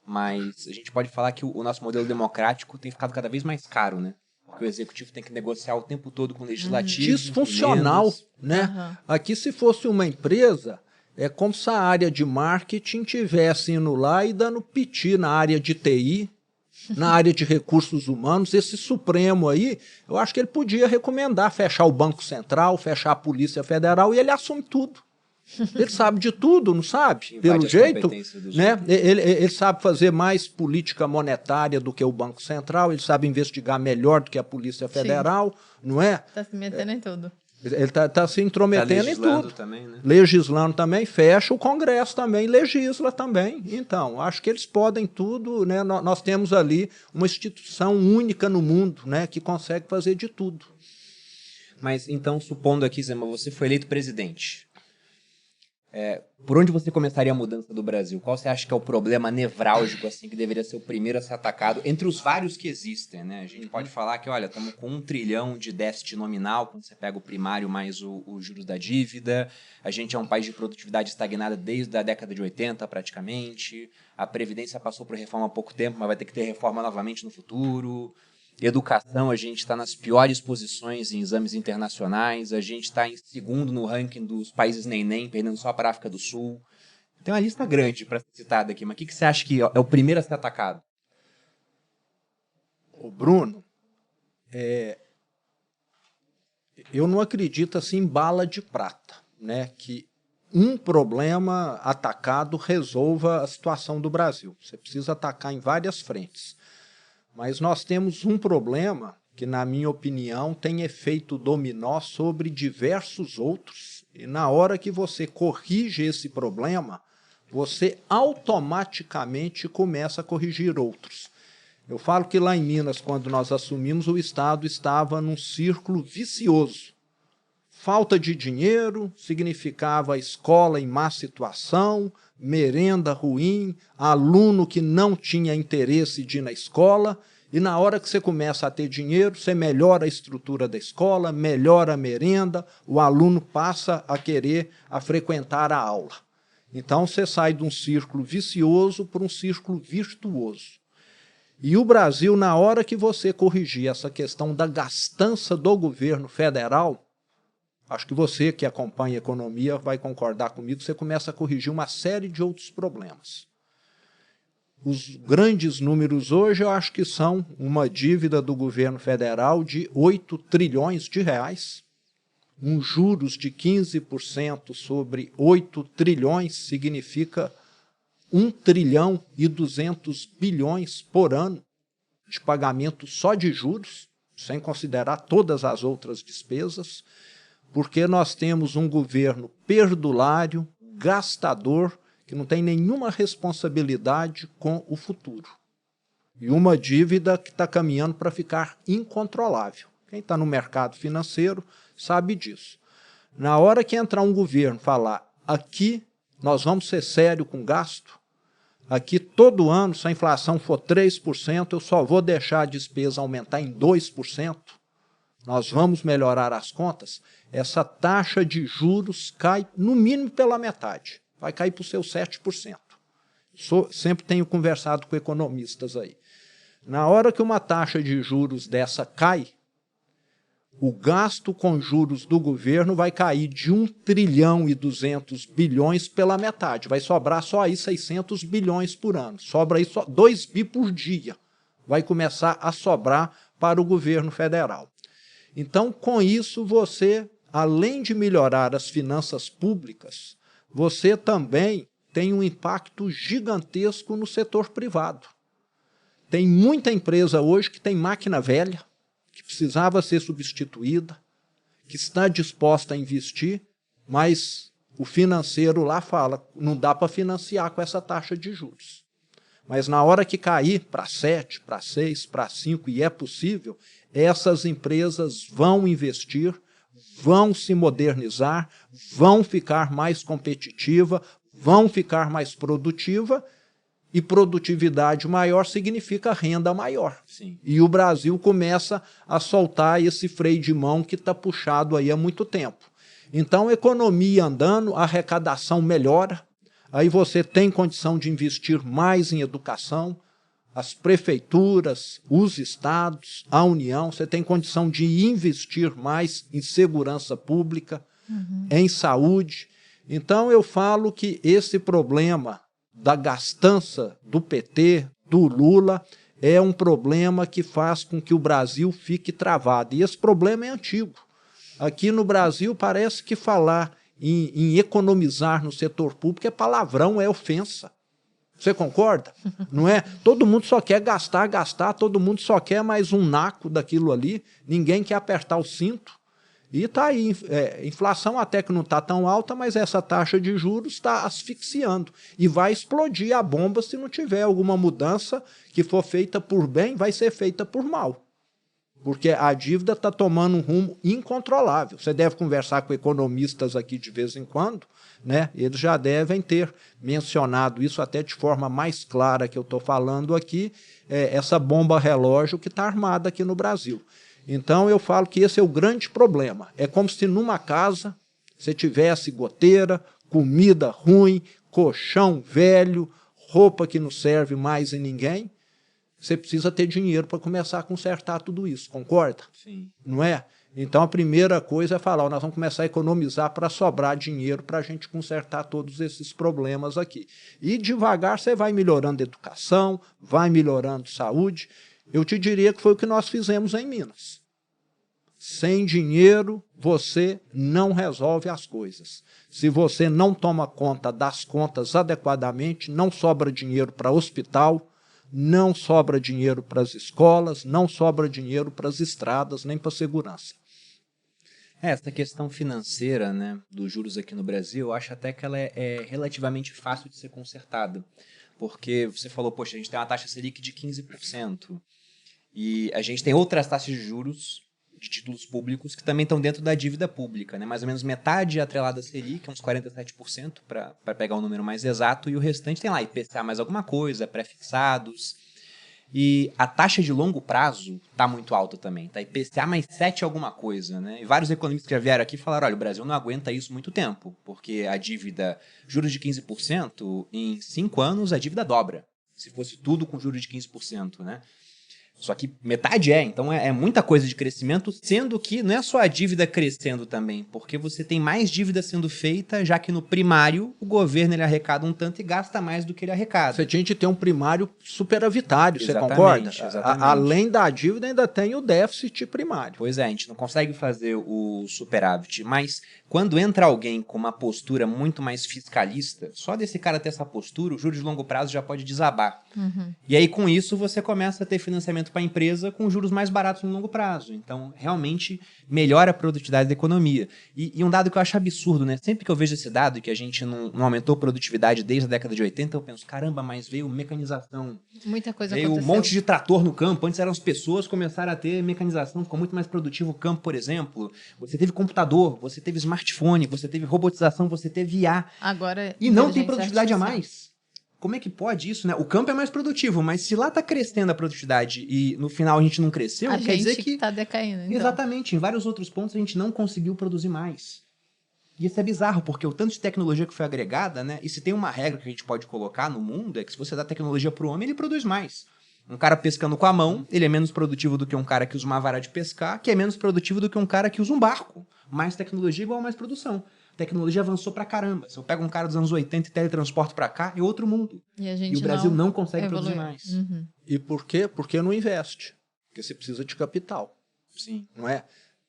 Mas a gente pode falar que o nosso modelo democrático tem ficado cada vez mais caro, né? Porque o executivo tem que negociar o tempo todo com o legislativo. Disfuncional, né? Aqui, se fosse uma empresa, é como se a área de marketing estivesse indo lá e dando piti na área de TI, na área de recursos humanos. Esse Supremo aí, eu acho que ele podia recomendar fechar o Banco Central, fechar a Polícia Federal, e ele assume tudo. Ele sabe de tudo, não sabe? Pelo jeito, né? Ele sabe fazer mais política monetária do que o Banco Central, ele sabe investigar melhor do que a Polícia Federal, não é? Está se metendo em tudo. Ele está se intrometendo em tudo. Também, né? Legislando também, fecha o Congresso também, legisla também. Então, acho que eles podem tudo, né? Nós temos ali uma instituição única no mundo, né? Que consegue fazer de tudo. Mas então, supondo aqui, Zema, você foi eleito presidente. Por onde você começaria a mudança do Brasil? Qual você acha que é o problema nevrálgico assim, que deveria ser o primeiro a ser atacado entre os vários que existem, né? A gente pode falar que, olha, estamos com 1 trilhão de déficit nominal, quando você pega o primário mais os juros da dívida. A gente é um país de produtividade estagnada desde a década de 80, praticamente. A Previdência passou por reforma há pouco tempo, mas vai ter que ter reforma novamente no futuro. Educação, a gente está nas piores posições em exames internacionais, a gente está em segundo no ranking dos países nem, perdendo só para a África do Sul. Tem uma lista grande para ser citada aqui, mas o que você acha que é o primeiro a ser atacado? Ô Bruno, eu não acredito assim em bala de prata, né? Que um problema atacado resolva a situação do Brasil. Você precisa atacar em várias frentes. Mas nós temos um problema que, na minha opinião, tem efeito dominó sobre diversos outros. E na hora que você corrige esse problema, você automaticamente começa a corrigir outros. Eu falo que lá em Minas, quando nós assumimos, o Estado estava num círculo vicioso. Falta de dinheiro significava escola em má situação, merenda ruim, aluno que não tinha interesse de ir na escola, e na hora que você começa a ter dinheiro, você melhora a estrutura da escola, melhora a merenda, o aluno passa a querer frequentar a aula. Então você sai de um círculo vicioso para um círculo virtuoso. E o Brasil, na hora que você corrigir essa questão da gastança do governo federal, acho que você que acompanha a economia vai concordar comigo, você começa a corrigir uma série de outros problemas. Os grandes números hoje eu acho que são uma dívida do governo federal de 8 trilhões de reais, juros de 15% sobre 8 trilhões significa 1 trilhão e 200 bilhões por ano de pagamento só de juros, sem considerar todas as outras despesas, porque nós temos um governo perdulário, gastador, que não tem nenhuma responsabilidade com o futuro. E uma dívida que está caminhando para ficar incontrolável. Quem está no mercado financeiro sabe disso. Na hora que entrar um governo falar, aqui nós vamos ser sérios com gasto, aqui todo ano, se a inflação for 3%, eu só vou deixar a despesa aumentar em 2%, nós vamos melhorar as contas, essa taxa de juros cai no mínimo pela metade. Vai cair para os seus 7%. Sempre tenho conversado com economistas aí. Na hora que uma taxa de juros dessa cai, o gasto com juros do governo vai cair de 1 trilhão e 200 bilhões pela metade. Vai sobrar só aí 600 bilhões por ano. Sobra aí só 2 bi por dia. Vai começar a sobrar para o governo federal. Então, com isso, você, além de melhorar as finanças públicas, você também tem um impacto gigantesco no setor privado. Tem muita empresa hoje que tem máquina velha, que precisava ser substituída, que está disposta a investir, mas o financeiro lá fala, não dá para financiar com essa taxa de juros. Mas na hora que cair para 7, para 6, para 5, e é possível, essas empresas vão investir, vão se modernizar, vão ficar mais competitiva, vão ficar mais produtiva, e produtividade maior significa renda maior. Sim. E o Brasil começa a soltar esse freio de mão que está puxado aí há muito tempo. Então, economia andando, a arrecadação melhora, aí você tem condição de investir mais em educação, as prefeituras, os estados, a União, você tem condição de investir mais em segurança pública, em saúde. Então, eu falo que esse problema da gastança do PT, do Lula, é um problema que faz com que o Brasil fique travado. E esse problema é antigo. Aqui no Brasil parece que falar em economizar no setor público é palavrão, é ofensa. Você concorda? Não é? Todo mundo só quer gastar, todo mundo só quer mais um naco daquilo ali, ninguém quer apertar o cinto. E está aí, inflação até que não está tão alta, mas essa taxa de juros está asfixiando. E vai explodir a bomba se não tiver alguma mudança que for feita por bem, vai ser feita por mal. Porque a dívida está tomando um rumo incontrolável. Você deve conversar com economistas aqui de vez em quando, né? Eles já devem ter mencionado isso até de forma mais clara que eu estou falando aqui, essa bomba relógio que está armada aqui no Brasil. Então, eu falo que esse é o grande problema. É como se numa casa você tivesse goteira, comida ruim, colchão velho, roupa que não serve mais em ninguém. Você precisa ter dinheiro para começar a consertar tudo isso, concorda? Sim. Não é? Então, a primeira coisa é falar, nós vamos começar a economizar para sobrar dinheiro para a gente consertar todos esses problemas aqui. E devagar você vai melhorando a educação, vai melhorando a saúde. Eu te diria que foi o que nós fizemos em Minas. Sem dinheiro, você não resolve as coisas. Se você não toma conta das contas adequadamente, não sobra dinheiro para hospital, não sobra dinheiro para as escolas, não sobra dinheiro para as estradas, nem para a segurança. Essa questão financeira, né, dos juros aqui no Brasil, eu acho até que ela é relativamente fácil de ser consertada. Porque você falou, poxa, a gente tem uma taxa Selic de 15%. E a gente tem outras taxas de juros de títulos públicos que também estão dentro da dívida pública, né? Mais ou menos metade atrelada à Selic, uns 47%, para pegar o número mais exato, e o restante tem lá IPCA mais alguma coisa, pré-fixados. E a taxa de longo prazo está muito alta também, tá? IPCA mais 7 alguma coisa, né? E vários economistas que já vieram aqui falaram, olha, o Brasil não aguenta isso muito tempo, porque a dívida, juros de 15%, em 5 anos a dívida dobra, se fosse tudo com juros de 15%, né? Só que metade então é muita coisa de crescimento, sendo que não é só a dívida crescendo também, porque você tem mais dívida sendo feita, já que no primário o governo ele arrecada um tanto e gasta mais do que ele arrecada. Você tinha que ter um primário superavitário, você Exatamente, concorda? exatamente. Além da dívida, ainda tem o déficit primário. Pois é, a gente não consegue fazer o superávit, mas quando entra alguém com uma postura muito mais fiscalista, só desse cara ter essa postura, o juros de longo prazo já pode desabar. E aí, com isso, você começa a ter financiamento para a empresa com juros mais baratos no longo prazo. Então, realmente, melhora a produtividade da economia. E um dado que eu acho absurdo, né? Sempre que eu vejo esse dado, que a gente não aumentou a produtividade desde a década de 80, eu penso, caramba, mas veio mecanização. Muita coisa Veio aconteceu. um monte de trator no campo. Antes eram as pessoas, começaram a ter mecanização, ficou muito mais produtivo o campo, por exemplo. Você teve computador, você teve smartphone, você teve robotização, você teve IA. Agora, E não tem inteligência produtividade a artificial. mais. Como é que pode isso, né? O campo é mais produtivo, mas se lá está crescendo a produtividade e no final a gente não cresceu, A quer gente dizer que está decaindo. Então. exatamente, em vários outros pontos a gente não conseguiu produzir mais. E isso é bizarro, porque o tanto de tecnologia que foi agregada, né? E se tem uma regra que a gente pode colocar no mundo, é que se você dá tecnologia para o homem, ele produz mais. Um cara pescando com a mão, ele é menos produtivo do que um cara que usa uma vara de pescar, que é menos produtivo do que um cara que usa um barco. Mais tecnologia igual mais produção. A tecnologia avançou pra caramba. Se eu pego um cara dos anos 80 e teletransporto pra cá, é outro mundo. E o Brasil não consegue evoluiu. produzir mais. E por quê? Porque não investe. Porque você precisa de capital. Sim. Não é?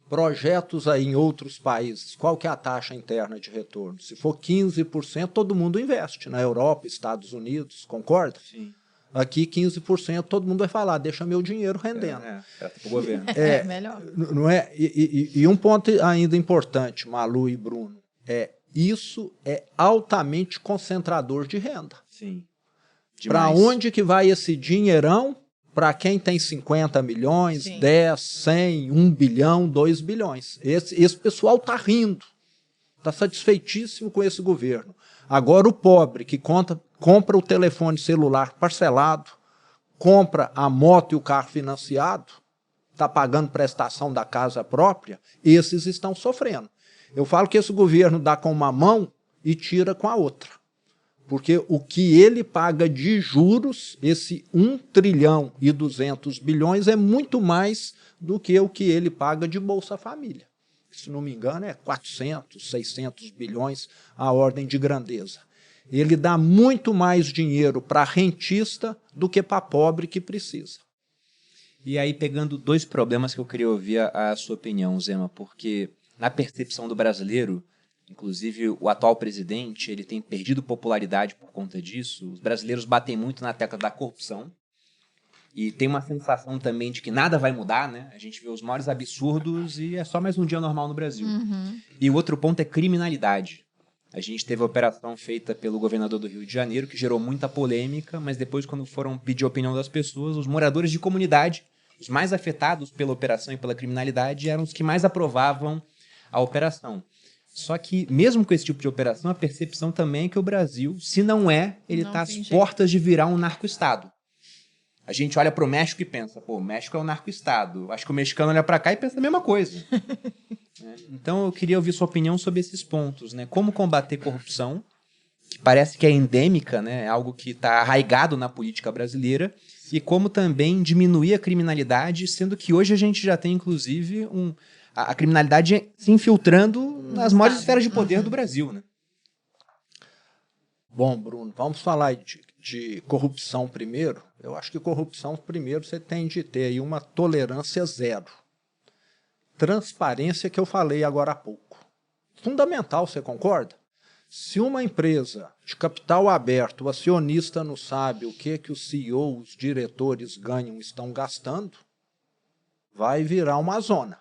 Projetos aí em outros países, qual que é a taxa interna de retorno? Se for 15%, todo mundo investe, na Europa, Estados Unidos, concorda? Sim. Aqui 15%, todo mundo vai falar, deixa meu dinheiro rendendo. Para o governo. Melhor. Não é? E um ponto ainda importante, Malu e Bruno, isso é altamente concentrador de renda. Sim. Para onde que vai esse dinheirão? Para quem tem 50 milhões, Sim. 10, 100, 1 bilhão, 2 bilhões. Esse pessoal está rindo, está satisfeitíssimo com esse governo. Agora o pobre que compra o telefone celular parcelado, compra a moto e o carro financiado, está pagando prestação da casa própria, esses estão sofrendo. Eu falo que esse governo dá com uma mão e tira com a outra. Porque o que ele paga de juros, esse 1 trilhão e 200 bilhões, é muito mais do que o que ele paga de Bolsa Família. Se não me engano, é 400, 600 bilhões a ordem de grandeza. Ele dá muito mais dinheiro para rentista do que para pobre que precisa. E aí, pegando dois problemas que eu queria ouvir a sua opinião, Zema, porque na percepção do brasileiro, inclusive o atual presidente, ele tem perdido popularidade por conta disso. Os brasileiros batem muito na tecla da corrupção e tem uma sensação também de que nada vai mudar, né? A gente vê os maiores absurdos e é só mais um dia normal no Brasil. E o outro ponto é criminalidade. A gente teve a operação feita pelo governador do Rio de Janeiro, que gerou muita polêmica, mas depois, quando foram pedir a opinião das pessoas, os moradores de comunidade, os mais afetados pela operação e pela criminalidade, eram os que mais aprovavam a operação. Só que, mesmo com esse tipo de operação, a percepção também é que o Brasil, se não é, ele está às portas de virar um narco-estado. A gente olha para o México e pensa, pô, o México é um narco-estado. Acho que o mexicano olha para cá e pensa a mesma coisa. Então, eu queria ouvir sua opinião sobre esses pontos, né? Como combater corrupção, que parece que é endêmica, né? É algo que está arraigado na política brasileira, e como também diminuir a criminalidade, sendo que hoje a gente já tem, inclusive, a criminalidade se infiltrando nas maiores esferas de poder do Brasil, né? Bom, Bruno, vamos falar de corrupção primeiro. Eu acho que corrupção, primeiro, você tem de ter aí uma tolerância zero. Transparência que eu falei agora há pouco. Fundamental, você concorda? Se uma empresa de capital aberto, o acionista não sabe o que os CEOs, os diretores ganham, estão gastando, vai virar uma zona.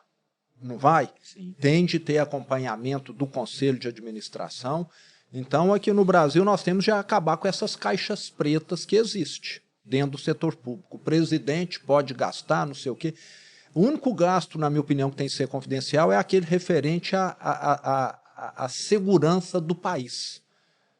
Não vai? Sim. Tem de ter acompanhamento do conselho de administração. Então, aqui no Brasil, nós temos de acabar com essas caixas pretas que existem dentro do setor público. O presidente pode gastar, não sei o quê. O único gasto, na minha opinião, que tem que ser confidencial é aquele referente à segurança do país.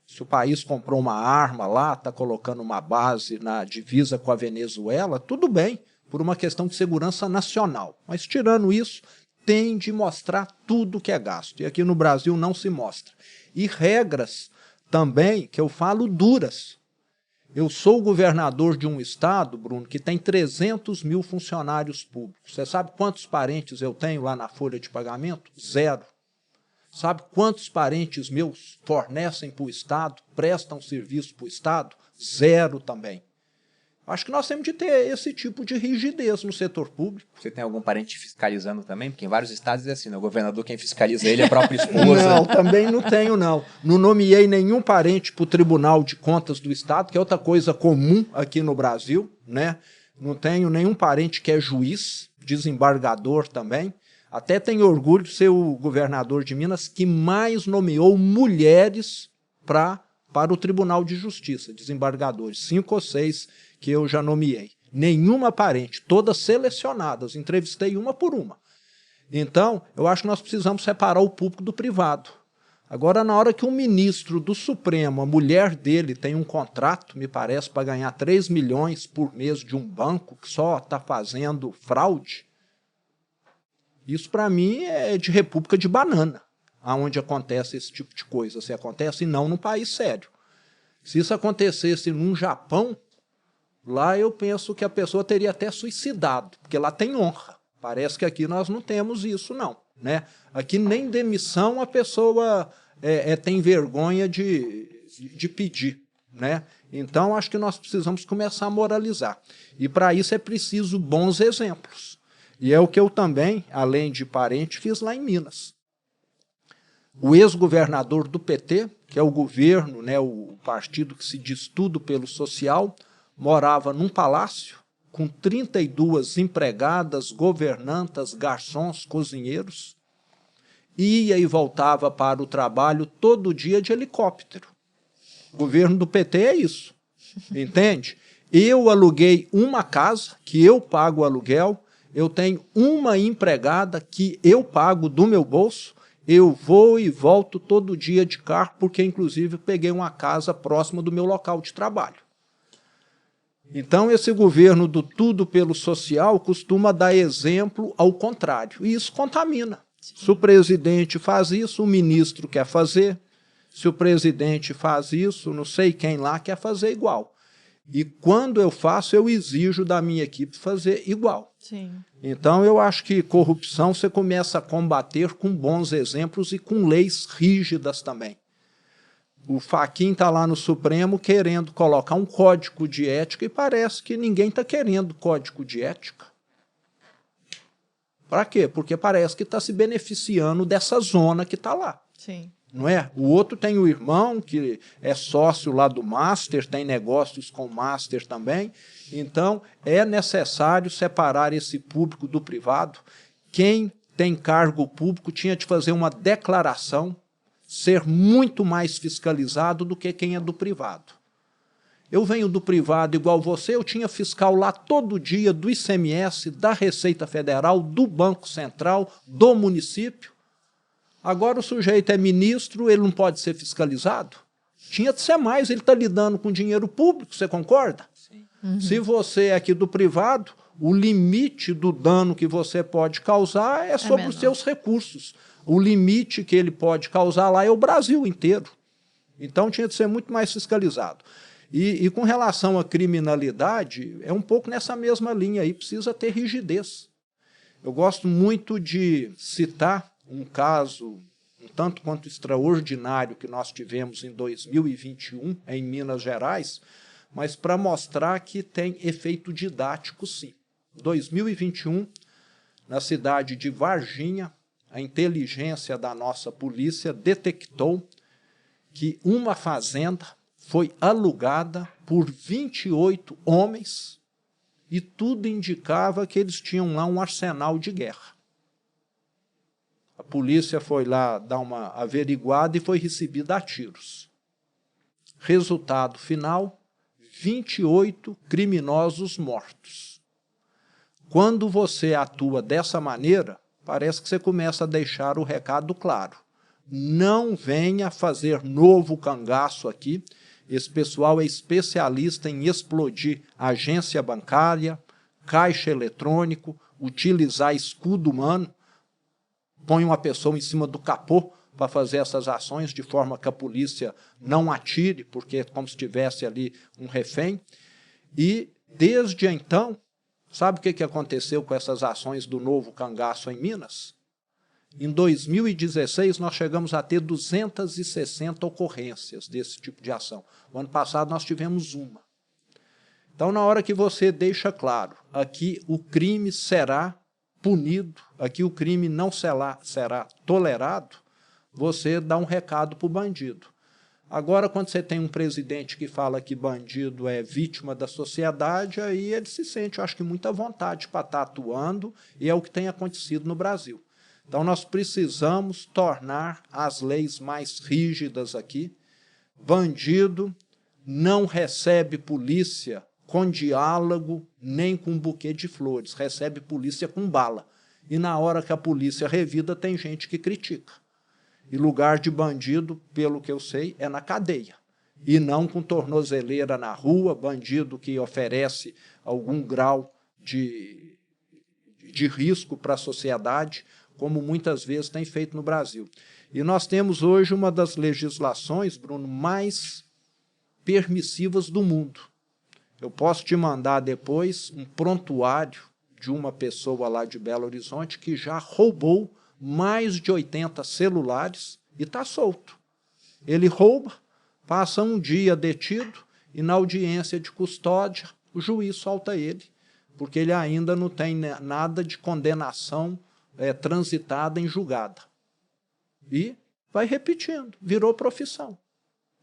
Se o país comprou uma arma lá, está colocando uma base na divisa com a Venezuela, tudo bem, por uma questão de segurança nacional. Mas, tirando isso, tem de mostrar tudo que é gasto. E aqui no Brasil não se mostra. E regras também, que eu falo, duras. Eu sou o governador de um estado, Bruno, que tem 300 mil funcionários públicos. Você sabe quantos parentes eu tenho lá na folha de pagamento? 0. Sabe quantos parentes meus fornecem para o estado, prestam serviço para o estado? 0 também. Acho que nós temos de ter esse tipo de rigidez no setor público. Você tem algum parente fiscalizando também? Porque em vários estados é assim, né? O governador, quem fiscaliza ele é a própria esposa. Não, também não tenho, não. Não nomeei nenhum parente para o Tribunal de Contas do Estado, que é outra coisa comum aqui no Brasil, né? Não tenho nenhum parente que é juiz, desembargador também. Até tenho orgulho de ser o governador de Minas que mais nomeou mulheres para o Tribunal de Justiça, desembargadores, 5 ou 6 que eu já nomeei. Nenhuma parente, todas selecionadas, entrevistei uma por uma. Então, eu acho que nós precisamos separar o público do privado. Agora, na hora que um ministro do Supremo, a mulher dele tem um contrato, me parece, para ganhar 3 milhões por mês de um banco que só está fazendo fraude, isso para mim é de república de banana, aonde acontece esse tipo de coisa. Se acontece, e não num país sério. Se isso acontecesse num Japão, lá eu penso que a pessoa teria até suicidado, porque lá tem honra. Parece que aqui nós não temos isso, não. Né? Aqui nem demissão a pessoa tem vergonha de pedir. Né? Então, acho que nós precisamos começar a moralizar. E para isso é preciso bons exemplos. E é o que eu também, além de parente, fiz lá em Minas. O ex-governador do PT, que é o governo, né, o partido que se diz tudo pelo social, morava num palácio com 32 empregadas, governantas, garçons, cozinheiros, ia e voltava para o trabalho todo dia de helicóptero. O governo do PT é isso, entende? Eu aluguei uma casa, que eu pago o aluguel, eu tenho uma empregada que eu pago do meu bolso, eu vou e volto todo dia de carro, porque inclusive peguei uma casa próxima do meu local de trabalho. Então esse governo do tudo pelo social costuma dar exemplo ao contrário, e isso contamina. Se o presidente faz isso, o ministro quer fazer, se o presidente faz isso, não sei quem lá quer fazer igual. E quando eu faço, eu exijo da minha equipe fazer igual. Sim. Então, eu acho que corrupção você começa a combater com bons exemplos e com leis rígidas também. O Fachin está lá no Supremo querendo colocar um código de ética e parece que ninguém está querendo código de ética. Para quê? Porque parece que está se beneficiando dessa zona que está lá. Sim. Não é? O outro tem o irmão, que é sócio lá do Master, tem negócios com o Master também. Então, é necessário separar esse público do privado. Quem tem cargo público tinha de fazer uma declaração, ser muito mais fiscalizado do que quem é do privado. Eu venho do privado igual você, eu tinha fiscal lá todo dia do ICMS, da Receita Federal, do Banco Central, do município. Agora o sujeito é ministro, ele não pode ser fiscalizado? Tinha de ser mais, ele está lidando com dinheiro público, você concorda? Sim. Uhum. Se você é aqui do privado, o limite do dano que você pode causar é sobre os seus recursos. O limite que ele pode causar lá é o Brasil inteiro. Então tinha de ser muito mais fiscalizado. E com relação à criminalidade, é um pouco nessa mesma linha aí, precisa ter rigidez. Eu gosto muito de citar um caso um tanto quanto extraordinário que nós tivemos em 2021, em Minas Gerais, mas para mostrar que tem efeito didático, sim. 2021, na cidade de Varginha, a inteligência da nossa polícia detectou que uma fazenda foi alugada por 28 homens e tudo indicava que eles tinham lá um arsenal de guerra. A polícia foi lá dar uma averiguada e foi recebida a tiros. Resultado final, 28 criminosos mortos. Quando você atua dessa maneira, parece que você começa a deixar o recado claro. Não venha fazer novo cangaço aqui. Esse pessoal é especialista em explodir agência bancária, caixa eletrônico, utilizar escudo humano. Põe uma pessoa em cima do capô para fazer essas ações de forma que a polícia não atire, porque é como se tivesse ali um refém. E, desde então, sabe o que aconteceu com essas ações do novo cangaço em Minas? Em 2016, nós chegamos a ter 260 ocorrências desse tipo de ação. O ano passado, nós tivemos uma. Então, na hora que você deixa claro, aqui o crime será punido, aqui o crime não será tolerado, você dá um recado para o bandido. Agora, quando você tem um presidente que fala que bandido é vítima da sociedade, aí ele se sente, eu acho que, muita vontade para estar atuando, e é o que tem acontecido no Brasil. Então, nós precisamos tornar as leis mais rígidas aqui. Bandido não recebe polícia com diálogo, nem com um buquê de flores. Recebe polícia com bala. E na hora que a polícia revida, tem gente que critica. E lugar de bandido, pelo que eu sei, é na cadeia. E não com tornozeleira na rua, bandido que oferece algum grau de risco para a sociedade, como muitas vezes tem feito no Brasil. E nós temos hoje uma das legislações, Bruno, mais permissivas do mundo. Eu posso te mandar depois um prontuário de uma pessoa lá de Belo Horizonte que já roubou mais de 80 celulares e está solto. Ele rouba, passa um dia detido e na audiência de custódia o juiz solta ele. porque ele ainda não tem nada de condenação transitada em julgada. E vai repetindo, virou profissão.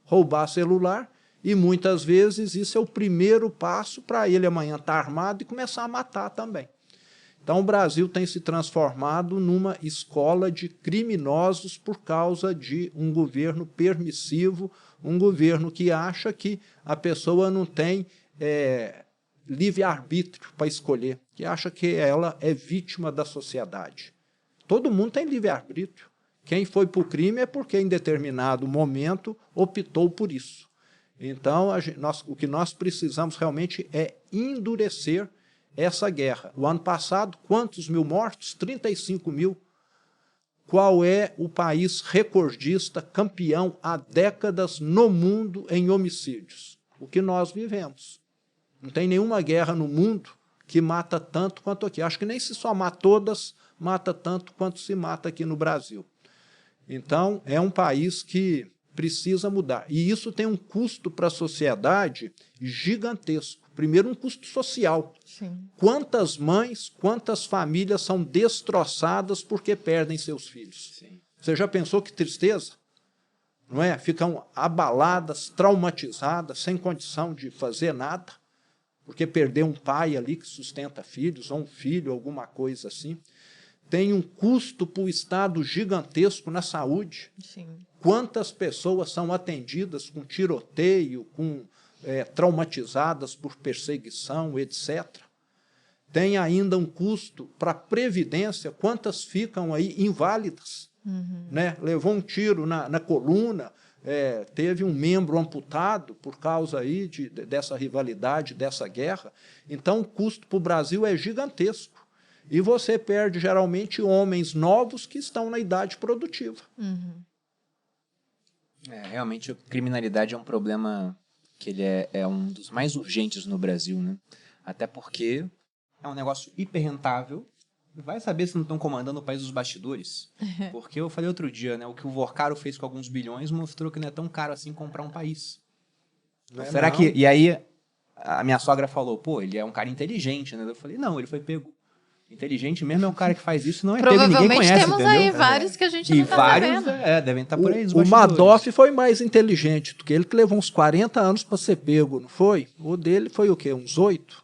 Roubar celular, e muitas vezes isso é o primeiro passo para ele amanhã estar armado e começar a matar também. Então o Brasil tem se transformado numa escola de criminosos por causa de um governo permissivo, um governo que acha que a pessoa não tem livre-arbítrio para escolher, que acha que ela é vítima da sociedade. Todo mundo tem livre-arbítrio. Quem foi para o crime é porque em determinado momento optou por isso. Então, o que nós precisamos realmente é endurecer essa guerra. O ano passado, quantos mil mortos? 35 mil. Qual é o país recordista, campeão há décadas no mundo em homicídios? O que nós vivemos. Não tem nenhuma guerra no mundo que mata tanto quanto aqui. Acho que nem se somar todas, mata tanto quanto se mata aqui no Brasil. Então, é um país que precisa mudar. E isso tem um custo para a sociedade gigantesco. Primeiro, um custo social. Sim. Quantas mães, quantas famílias são destroçadas porque perdem seus filhos? Sim. Você já pensou que tristeza? Não é? Ficam abaladas, traumatizadas, sem condição de fazer nada, porque perdeu um pai ali que sustenta filhos, ou um filho, alguma coisa assim. Tem um custo para o Estado gigantesco na saúde. Sim. Quantas pessoas são atendidas com tiroteio, traumatizadas por perseguição, etc. Tem ainda um custo para a Previdência, quantas ficam aí inválidas. Né? Levou um tiro na coluna, teve um membro amputado por causa aí dessa rivalidade, dessa guerra. Então o custo para o Brasil é gigantesco. E você perde, geralmente, homens novos que estão na idade produtiva. Realmente, a criminalidade é um problema que ele é um dos mais urgentes no Brasil, né? Até porque é um negócio hiper rentável. Vai saber se não estão comandando o país dos bastidores. Porque eu falei outro dia, né? O que o Vorcaro fez com alguns bilhões mostrou que não é tão caro assim comprar um país. Será que... E aí, a minha sogra falou, pô, ele é um cara inteligente, né? Eu falei, não, ele foi pego. Inteligente mesmo é um cara que faz isso, não é pego, ninguém conhece, temos entendeu? aí vários que a gente E não tá vários, sabendo. devem estar por aí. O Madoff foi mais inteligente do que ele, que levou uns 40 anos para ser pego, não foi? O dele foi o quê? Uns 8?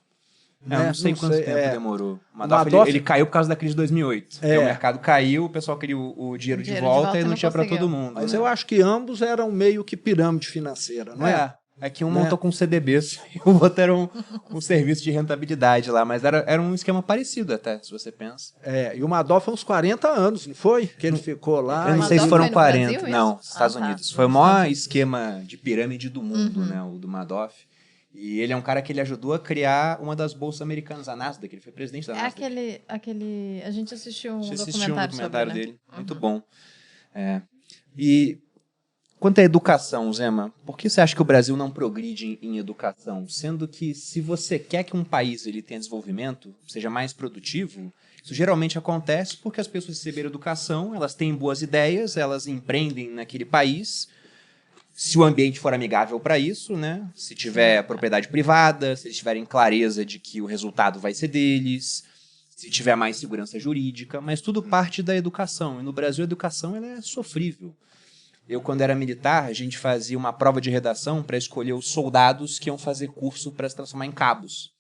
Eu não sei quanto tempo demorou. O Madoff, ele caiu por causa da crise de 2008. Porque o mercado caiu, o pessoal queria o dinheiro de volta e não tinha para todo mundo. Mas né? eu acho que ambos eram meio que pirâmide financeira, não é? É que um montou com CDBs e o outro era um serviço de rentabilidade lá, mas era um esquema parecido até, se você pensa. E o Madoff foi uns 40 anos, não foi? Que ele ficou lá. Eu não sei se foram 40, Brasil, não, Estados tá. Unidos. Foi o maior esquema de pirâmide do mundo, né, o do Madoff. E ele é um cara que ele ajudou a criar uma das bolsas americanas, a Nasdaq, ele foi presidente da Nasdaq. Aquele... A gente assistiu um Assistiu documentário sobre, dele, né? muito bom. E quanto à educação, Zema, por que você acha que o Brasil não progride em educação? Sendo que se você quer que um país ele tenha desenvolvimento, seja mais produtivo, isso geralmente acontece porque as pessoas receberam educação, elas têm boas ideias, elas empreendem naquele país, se o ambiente for amigável para isso, né? Se tiver propriedade privada, se eles tiverem clareza de que o resultado vai ser deles, se tiver mais segurança jurídica, mas tudo parte da educação. E no Brasil a educação ela é sofrível. Eu, quando era militar, a gente fazia uma prova de redação para escolher os soldados que iam fazer curso para se transformar em cabos,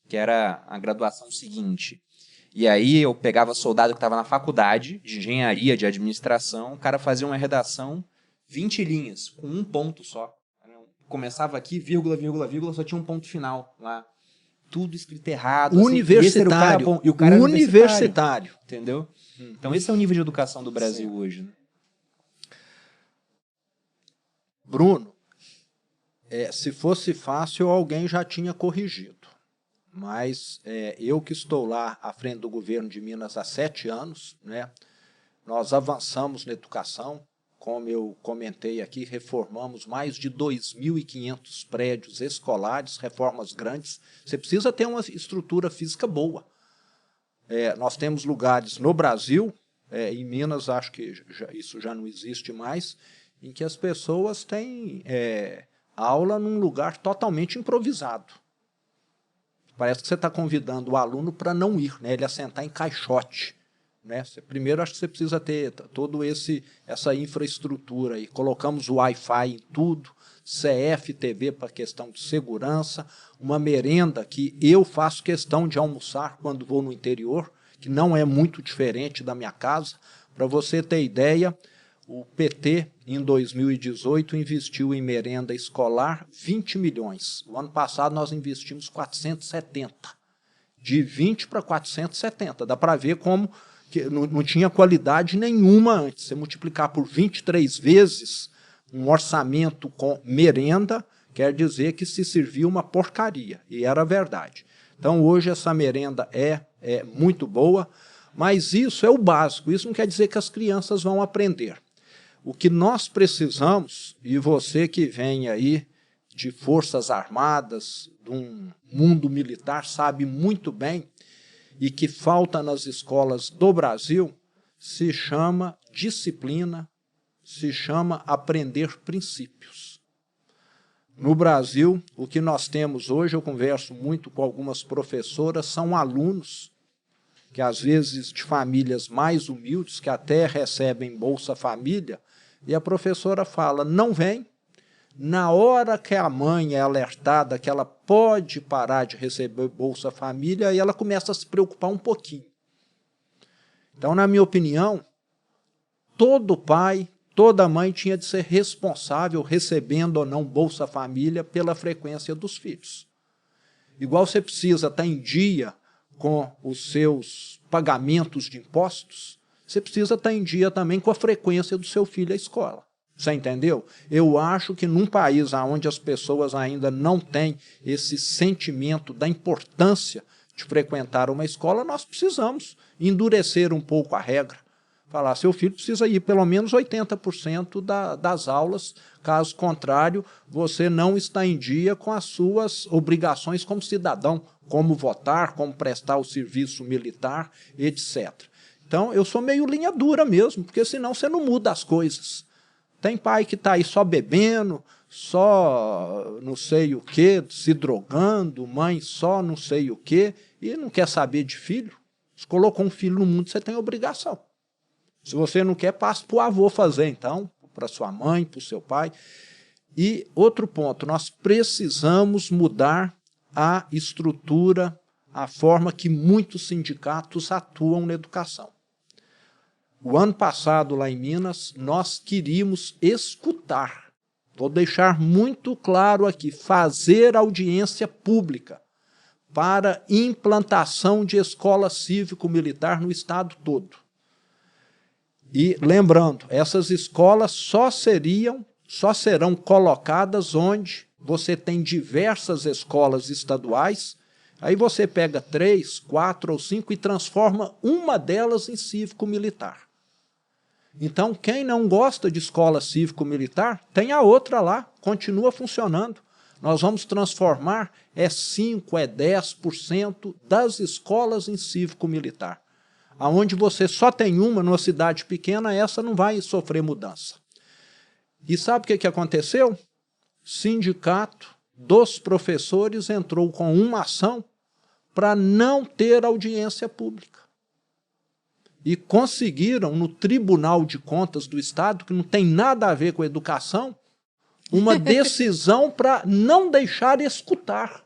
que era a graduação seguinte. E aí eu pegava soldado que estava na faculdade de engenharia, de administração, o cara fazia uma redação 20 linhas, com um ponto só. Começava aqui, vírgula, vírgula, vírgula, só tinha um ponto final lá. Tudo escrito errado. Universitário. Assim, e o cara era universitário. Entendeu? Então esse é o nível de educação do Brasil hoje, né? Bruno, se fosse fácil, alguém já tinha corrigido. Mas eu que estou lá à frente do governo de Minas há 7 anos, né, nós avançamos na educação, como eu comentei aqui, reformamos mais de 2.500 prédios escolares, reformas grandes. Você precisa ter uma estrutura física boa. Nós temos lugares no Brasil, em Minas acho que isso já não existe mais, em que as pessoas têm aula num lugar totalmente improvisado. Parece que você está convidando o aluno para não ir, né? Ele assentar em caixote. Né? Primeiro, acho que você precisa ter toda essa infraestrutura aí. Colocamos o Wi-Fi em tudo, CFTV para questão de segurança, uma merenda que eu faço questão de almoçar quando vou no interior, que não é muito diferente da minha casa. Para você ter ideia, o PT, em 2018, investiu em merenda escolar 20 milhões. O ano passado nós investimos 470. De 20 para 470. Dá para ver como que não tinha qualidade nenhuma antes. Você multiplicar por 23 vezes um orçamento com merenda, quer dizer que se serviu uma porcaria. E era verdade. Então, hoje, essa merenda é muito boa, mas isso é o básico. Isso não quer dizer que as crianças vão aprender. O que nós precisamos, e você que vem aí de Forças Armadas, de um mundo militar, sabe muito bem, e que falta nas escolas do Brasil, se chama disciplina, se chama aprender princípios. No Brasil, o que nós temos hoje, eu converso muito com algumas professoras, são alunos que às vezes de famílias mais humildes, que até recebem Bolsa Família, e a professora fala, não vem. Na hora que a mãe é alertada que ela pode parar de receber Bolsa Família, aí ela começa a se preocupar um pouquinho. Então, na minha opinião, todo pai, toda mãe tinha de ser responsável, recebendo ou não Bolsa Família, pela frequência dos filhos. Igual você precisa estar em dia com os seus pagamentos de impostos, você precisa estar em dia também com a frequência do seu filho à escola. Você entendeu? Eu acho que num país onde as pessoas ainda não têm esse sentimento da importância de frequentar uma escola, nós precisamos endurecer um pouco a regra. Falar, seu filho precisa ir pelo menos 80% das aulas, caso contrário, você não está em dia com as suas obrigações como cidadão, como votar, como prestar o serviço militar, etc. Então, eu sou meio linha dura mesmo, porque senão você não muda as coisas. Tem pai que está aí só bebendo, só não sei o quê, se drogando, mãe só não sei o quê, e não quer saber de filho. Se colocou um filho no mundo, você tem obrigação. Se você não quer, passa para o avô fazer, então, para sua mãe, para o seu pai. E outro ponto, nós precisamos mudar a estrutura, a forma que muitos sindicatos atuam na educação. O ano passado, lá em Minas, nós queríamos escutar. Vou deixar muito claro aqui, fazer audiência pública para implantação de escola cívico-militar no estado todo. E lembrando, essas escolas só serão colocadas onde você tem diversas escolas estaduais, aí você pega 3, 4 ou 5 e transforma uma delas em cívico-militar. Então, quem não gosta de escola cívico-militar, tem a outra lá, continua funcionando. Nós vamos transformar 5%, 10% das escolas em cívico-militar. Onde você só tem uma numa cidade pequena, essa não vai sofrer mudança. E sabe o que aconteceu? O sindicato dos professores entrou com uma ação para não ter audiência pública. E conseguiram, no Tribunal de Contas do Estado, que não tem nada a ver com a educação, uma decisão para não deixar escutar.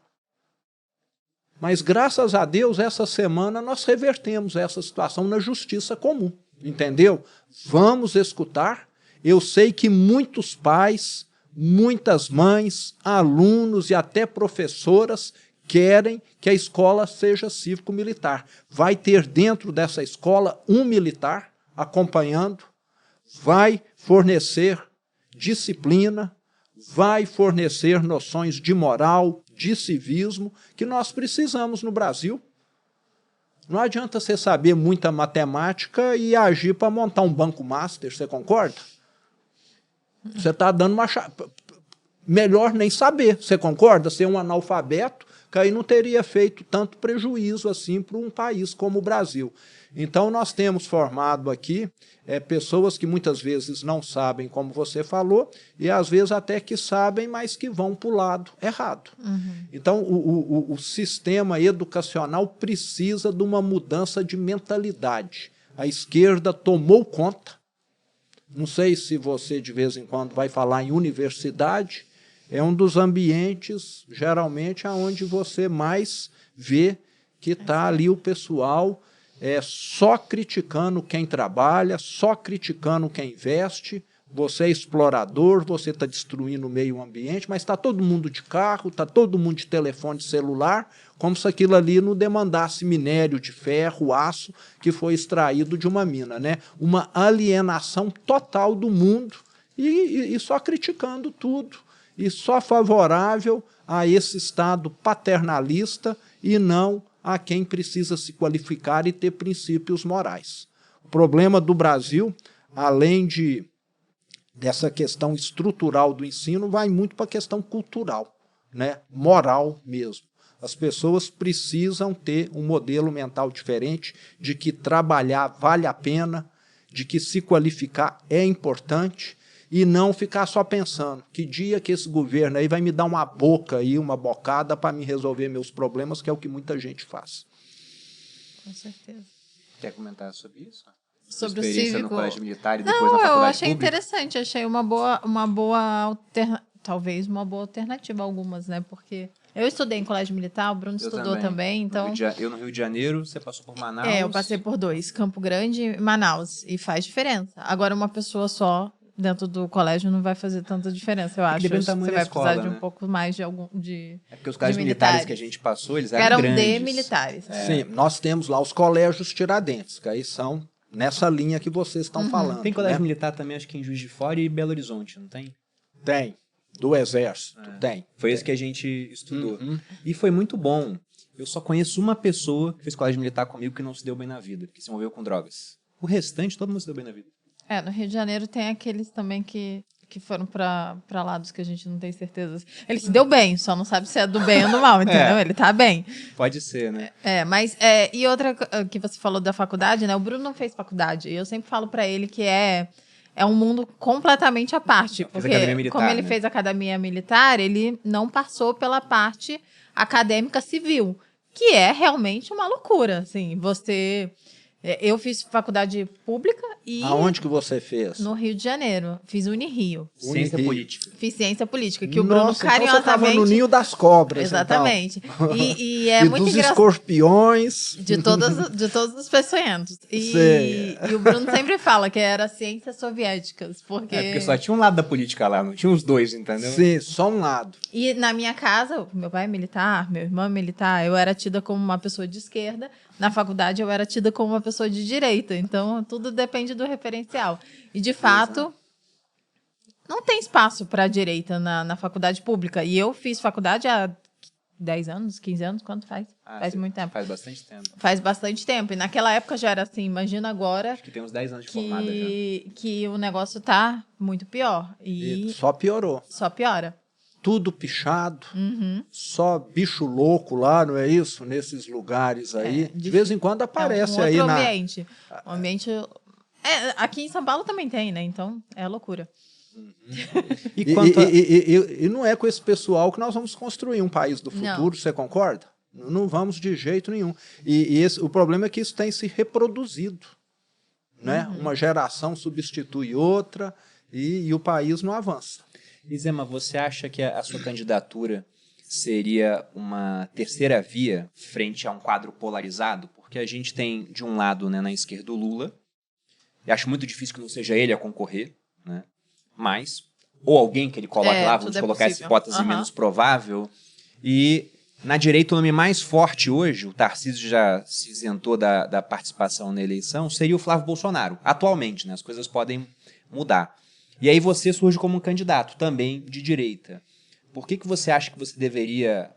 Mas, graças a Deus, essa semana nós revertemos essa situação na justiça comum, entendeu? Vamos escutar. Eu sei que muitos pais, muitas mães, alunos e até professoras querem que a escola seja cívico-militar. Vai ter dentro dessa escola um militar acompanhando, vai fornecer disciplina, vai fornecer noções de moral, de civismo, que nós precisamos no Brasil. Não adianta você saber muita matemática e agir para montar um banco master, você concorda? Você está dando uma chave. Melhor nem saber, você concorda? Ser um analfabeto, que aí não teria feito tanto prejuízo assim para um país como o Brasil. Então, nós temos formado aqui pessoas que muitas vezes não sabem, como você falou, e às vezes até que sabem, mas que vão para o lado errado. Então, o sistema educacional precisa de uma mudança de mentalidade. A esquerda tomou conta. Não sei se você, de vez em quando, vai falar em universidade, é um dos ambientes, geralmente, onde você mais vê que está ali o pessoal só criticando quem trabalha, só criticando quem investe. Você é explorador, você está destruindo o meio ambiente, mas está todo mundo de carro, está todo mundo de telefone celular, como se aquilo ali não demandasse minério de ferro, aço, que foi extraído de uma mina, né? Uma alienação total do mundo e só criticando tudo, e só favorável a esse Estado paternalista e não a quem precisa se qualificar e ter princípios morais. O problema do Brasil, além dessa questão estrutural do ensino, vai muito para a questão cultural, né? Moral mesmo. As pessoas precisam ter um modelo mental diferente, de que trabalhar vale a pena, de que se qualificar é importante, e não ficar só pensando que dia que esse governo aí vai me dar uma boca aí, uma bocada para me resolver meus problemas, que é o que muita gente faz. Com certeza. Quer comentar sobre isso? Sobre o experiência cívico. no colégio militar e depois na faculdade eu achei pública? interessante, achei talvez uma boa alternativa algumas, né? Porque eu estudei em colégio militar, o Bruno estudou também, então... Eu no Rio de Janeiro, você passou por Manaus? Eu passei por 2, Campo Grande e Manaus, e faz diferença. Agora, uma pessoa só dentro do colégio não vai fazer tanta diferença, eu acho. depende do Você tamanho vai da escola, precisar de um né? pouco mais de É porque os colégios militares que a gente passou, eles eram eram grandes. de militares. Sim, nós temos lá os colégios Tiradentes, que aí são nessa linha que vocês estão falando. Tem colégio né? militar também, acho que em Juiz de Fora e Belo Horizonte, não tem? Tem, do Exército, tem. Foi tem. esse que a gente estudou. E foi muito bom. Eu só conheço uma pessoa que fez colégio militar comigo que não se deu bem na vida, que se envolveu com drogas. O restante, todo mundo se deu bem na vida. No Rio de Janeiro tem aqueles também que foram pra lados que a gente não tem certeza. Ele se deu bem, só não sabe se é do bem ou do mal, entendeu? Ele tá bem. Pode ser, né? E outra que você falou da faculdade, né? O Bruno não fez faculdade. E eu sempre falo pra ele que é um mundo completamente à parte. Porque como ele fez academia militar, ele não passou pela parte acadêmica civil, que é realmente uma loucura, assim, eu fiz faculdade pública e... Aonde que você fez? No Rio de Janeiro. Fiz Unirio. Ciência política. Fiz ciência política, que o Bruno carinhosamente... Então você estava no ninho das cobras. Exatamente. Então. E é muito dos engraçado. Escorpiões. De todos os peçonhentos. E o Bruno sempre fala que era ciências soviéticas, porque só tinha um lado da política lá, não tinha os dois, entendeu? Sim, só um lado. E na minha casa, meu pai é militar, meu irmão é militar, eu era tida como uma pessoa de esquerda. Na faculdade, eu era tida como uma pessoa de direita. Então, tudo depende do referencial. E, de fato, não tem espaço para a direita na faculdade pública. E eu fiz faculdade há 10 anos, 15 anos, quanto faz? Faz muito tempo. Faz bastante tempo. Faz bastante tempo. E naquela época já era assim, imagina agora... Acho que tem uns 10 anos de formada já. Que o negócio tá muito pior. E só piorou. Só piora. Tudo pichado, só bicho louco lá, não é isso? Nesses lugares aí. De vez em quando aparece aí um ambiente. Um ambiente... aqui em São Paulo também tem, né? Então, é loucura. E não é com esse pessoal que nós vamos construir um país do futuro, não. Você concorda? Não vamos de jeito nenhum. O problema é que isso tem se reproduzido. Né? Uma geração substitui outra e o país não avança. Isema, você acha que a sua candidatura seria uma terceira via frente a um quadro polarizado? Porque a gente tem, de um lado, né, na esquerda, o Lula. Eu acho muito difícil que não seja ele a concorrer, né? Mas, ou alguém que ele coloque lá, vamos colocar essa hipótese menos provável. E na direita, o nome mais forte hoje, o Tarcísio já se isentou da participação na eleição, seria o Flávio Bolsonaro. Atualmente, né? As coisas podem mudar. E aí você surge como um candidato também de direita. Por que você acha que você deveria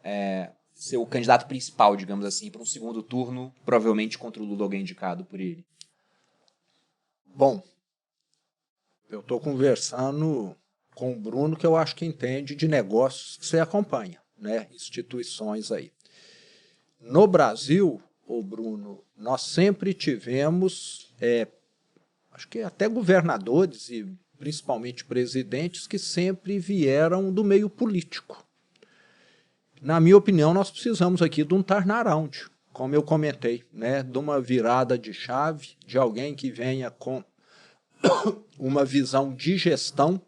ser o candidato principal, digamos assim, para um segundo turno, provavelmente contra o Lula, alguém indicado por ele? Bom, eu estou conversando com o Bruno, que eu acho que entende de negócios que você acompanha, né? Instituições aí. no Brasil, ô Bruno, nós sempre tivemos, acho que até governadores e principalmente presidentes que sempre vieram do meio político. Na minha opinião, nós precisamos aqui de um turnaround, como eu comentei, né, de uma virada de chave, de alguém que venha com uma visão de gestão,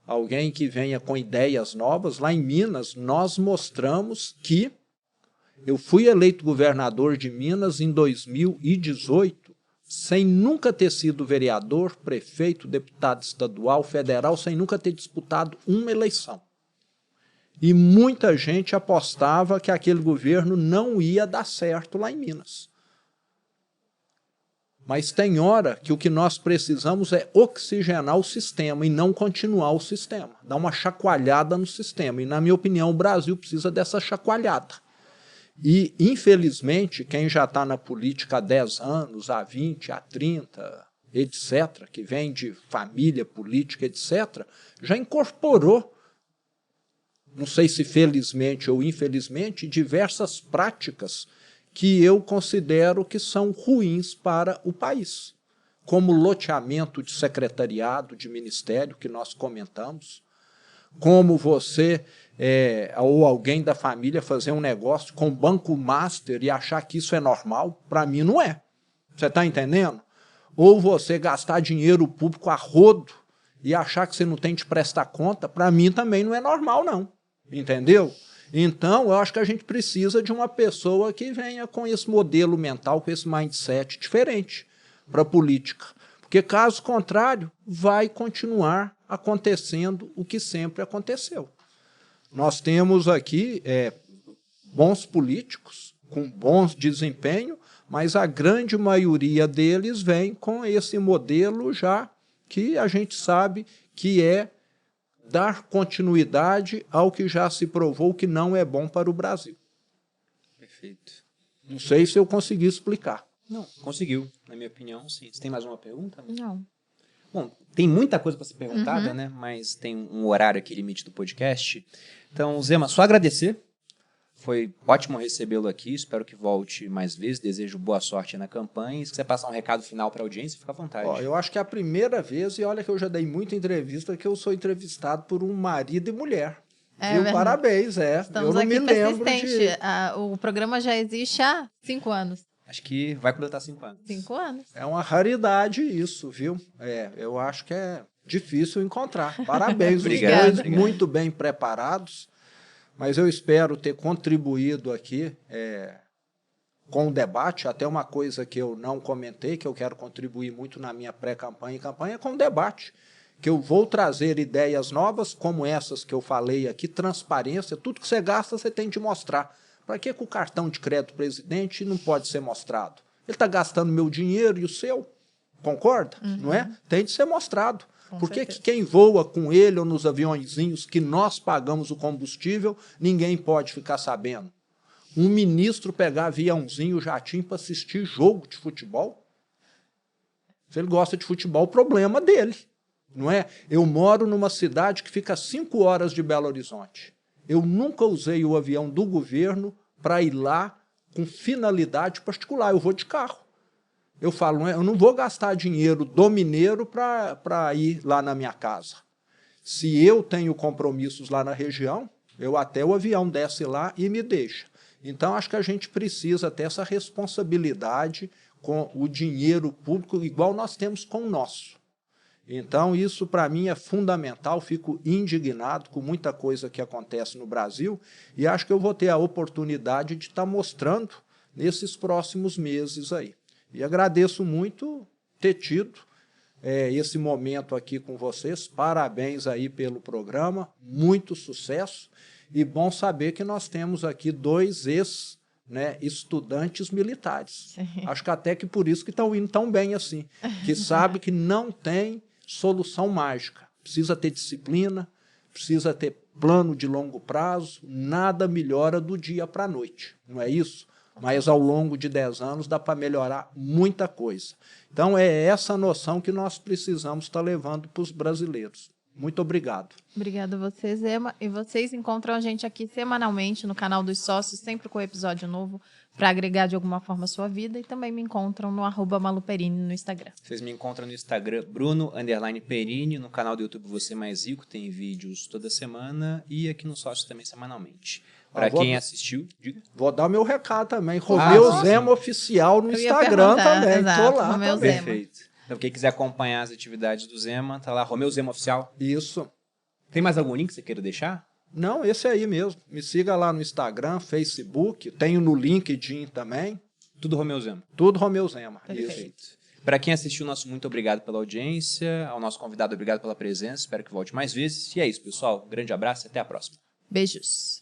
alguém que venha com ideias novas. Lá em Minas, nós mostramos que eu fui eleito governador de Minas em 2018, sem nunca ter sido vereador, prefeito, deputado estadual, federal, sem nunca ter disputado uma eleição. E muita gente apostava que aquele governo não ia dar certo lá em Minas. Mas tem hora que o que nós precisamos é oxigenar o sistema e não continuar o sistema. Dar uma chacoalhada no sistema. E, na minha opinião, o Brasil precisa dessa chacoalhada. E, infelizmente, quem já está na política há 10 anos, há 20, há 30, etc., que vem de família política, etc., já incorporou, não sei se felizmente ou infelizmente, diversas práticas que eu considero que são ruins para o país, como loteamento de secretariado, de ministério, que nós comentamos, como você ou alguém da família fazer um negócio com banco master e achar que isso é normal. Para mim não é. Você está entendendo? Ou você gastar dinheiro público a rodo e achar que você não tem de prestar conta, para mim também não é normal, não. Entendeu? Então, eu acho que a gente precisa de uma pessoa que venha com esse modelo mental, com esse mindset diferente para a política. Porque, caso contrário, vai continuar acontecendo o que sempre aconteceu. Nós temos aqui bons políticos, com bons desempenho, mas a grande maioria deles vem com esse modelo já que a gente sabe que é dar continuidade ao que já se provou que não é bom para o Brasil. Perfeito. Não sei se eu consegui explicar. Não, conseguiu, na minha opinião, sim. Você tem mais uma pergunta? Não. Bom, tem muita coisa para ser perguntada, né? Mas tem um horário aqui limite do podcast. Então, Zema, só agradecer. Foi ótimo recebê-lo aqui. Espero que volte mais vezes. Desejo boa sorte na campanha. E se quiser passar um recado final para a audiência, fica à vontade. Eu acho que é a primeira vez, e olha que eu já dei muita entrevista, que eu sou entrevistado por um marido e mulher. Viu? Parabéns, Estamos eu não aqui me lembro de... O programa já existe há 5 anos. Acho que vai completar 5 anos. 5 anos. É uma raridade isso, viu? Eu acho que é difícil encontrar. Parabéns, os dois muito bem preparados. Mas eu espero ter contribuído aqui com o debate, até uma coisa que eu não comentei, que eu quero contribuir muito na minha pré-campanha e campanha, com o debate, que eu vou trazer ideias novas, como essas que eu falei aqui, transparência, tudo que você gasta você tem de mostrar. Para que o cartão de crédito do presidente não pode ser mostrado? Ele está gastando meu dinheiro e o seu, concorda? Não é? Tem de ser mostrado. Por que quem voa com ele ou nos aviõezinhos que nós pagamos o combustível, ninguém pode ficar sabendo? Um ministro pegar aviãozinho, jatinho para assistir jogo de futebol? Se ele gosta de futebol, o problema dele, não é? Eu moro numa cidade que fica a 5 horas de Belo Horizonte. Eu nunca usei o avião do governo para ir lá com finalidade particular. Eu vou de carro. Eu falo, eu não vou gastar dinheiro do mineiro para ir lá na minha casa. Se eu tenho compromissos lá na região, até o avião desce lá e me deixa. Então, acho que a gente precisa ter essa responsabilidade com o dinheiro público, igual nós temos com o nosso. Então, isso para mim é fundamental, fico indignado com muita coisa que acontece no Brasil e acho que eu vou ter a oportunidade de estar mostrando nesses próximos meses aí. E agradeço muito ter tido esse momento aqui com vocês. Parabéns aí pelo programa, muito sucesso. E bom saber que nós temos aqui 2 estudantes militares. Sim. Acho que até que por isso que estão indo tão bem assim. Que sabe que não tem solução mágica. Precisa ter disciplina, precisa ter plano de longo prazo. Nada melhora do dia para a noite. Não é isso? Mas ao longo de 10 anos dá para melhorar muita coisa. Então é essa noção que nós precisamos estar levando para os brasileiros. Muito obrigado. Obrigada a você, Zema. E vocês encontram a gente aqui semanalmente no canal dos sócios, sempre com episódio novo, para agregar de alguma forma a sua vida. E também me encontram no @maluperini no Instagram. Vocês me encontram no Instagram Bruno_Perini, no canal do YouTube Você Mais Rico, tem vídeos toda semana e aqui no Sócio também semanalmente. Para quem assistiu, diga. Vou dar meu recado também. Romeu Zema Oficial no Instagram também. Exato, Tô lá Romeu também. Zema. Perfeito. Então, quem quiser acompanhar as atividades do Zema, tá lá, Romeu Zema Oficial. Isso. Tem mais algum link que você queira deixar? Não, esse aí mesmo. Me siga lá no Instagram, Facebook, tenho no LinkedIn também. Tudo Romeu Zema. Tudo Romeu Zema. Perfeito. Para quem assistiu, nosso muito obrigado pela audiência. Ao nosso convidado, obrigado pela presença. Espero que volte mais vezes. E é isso, pessoal. Um grande abraço e até a próxima. Beijos.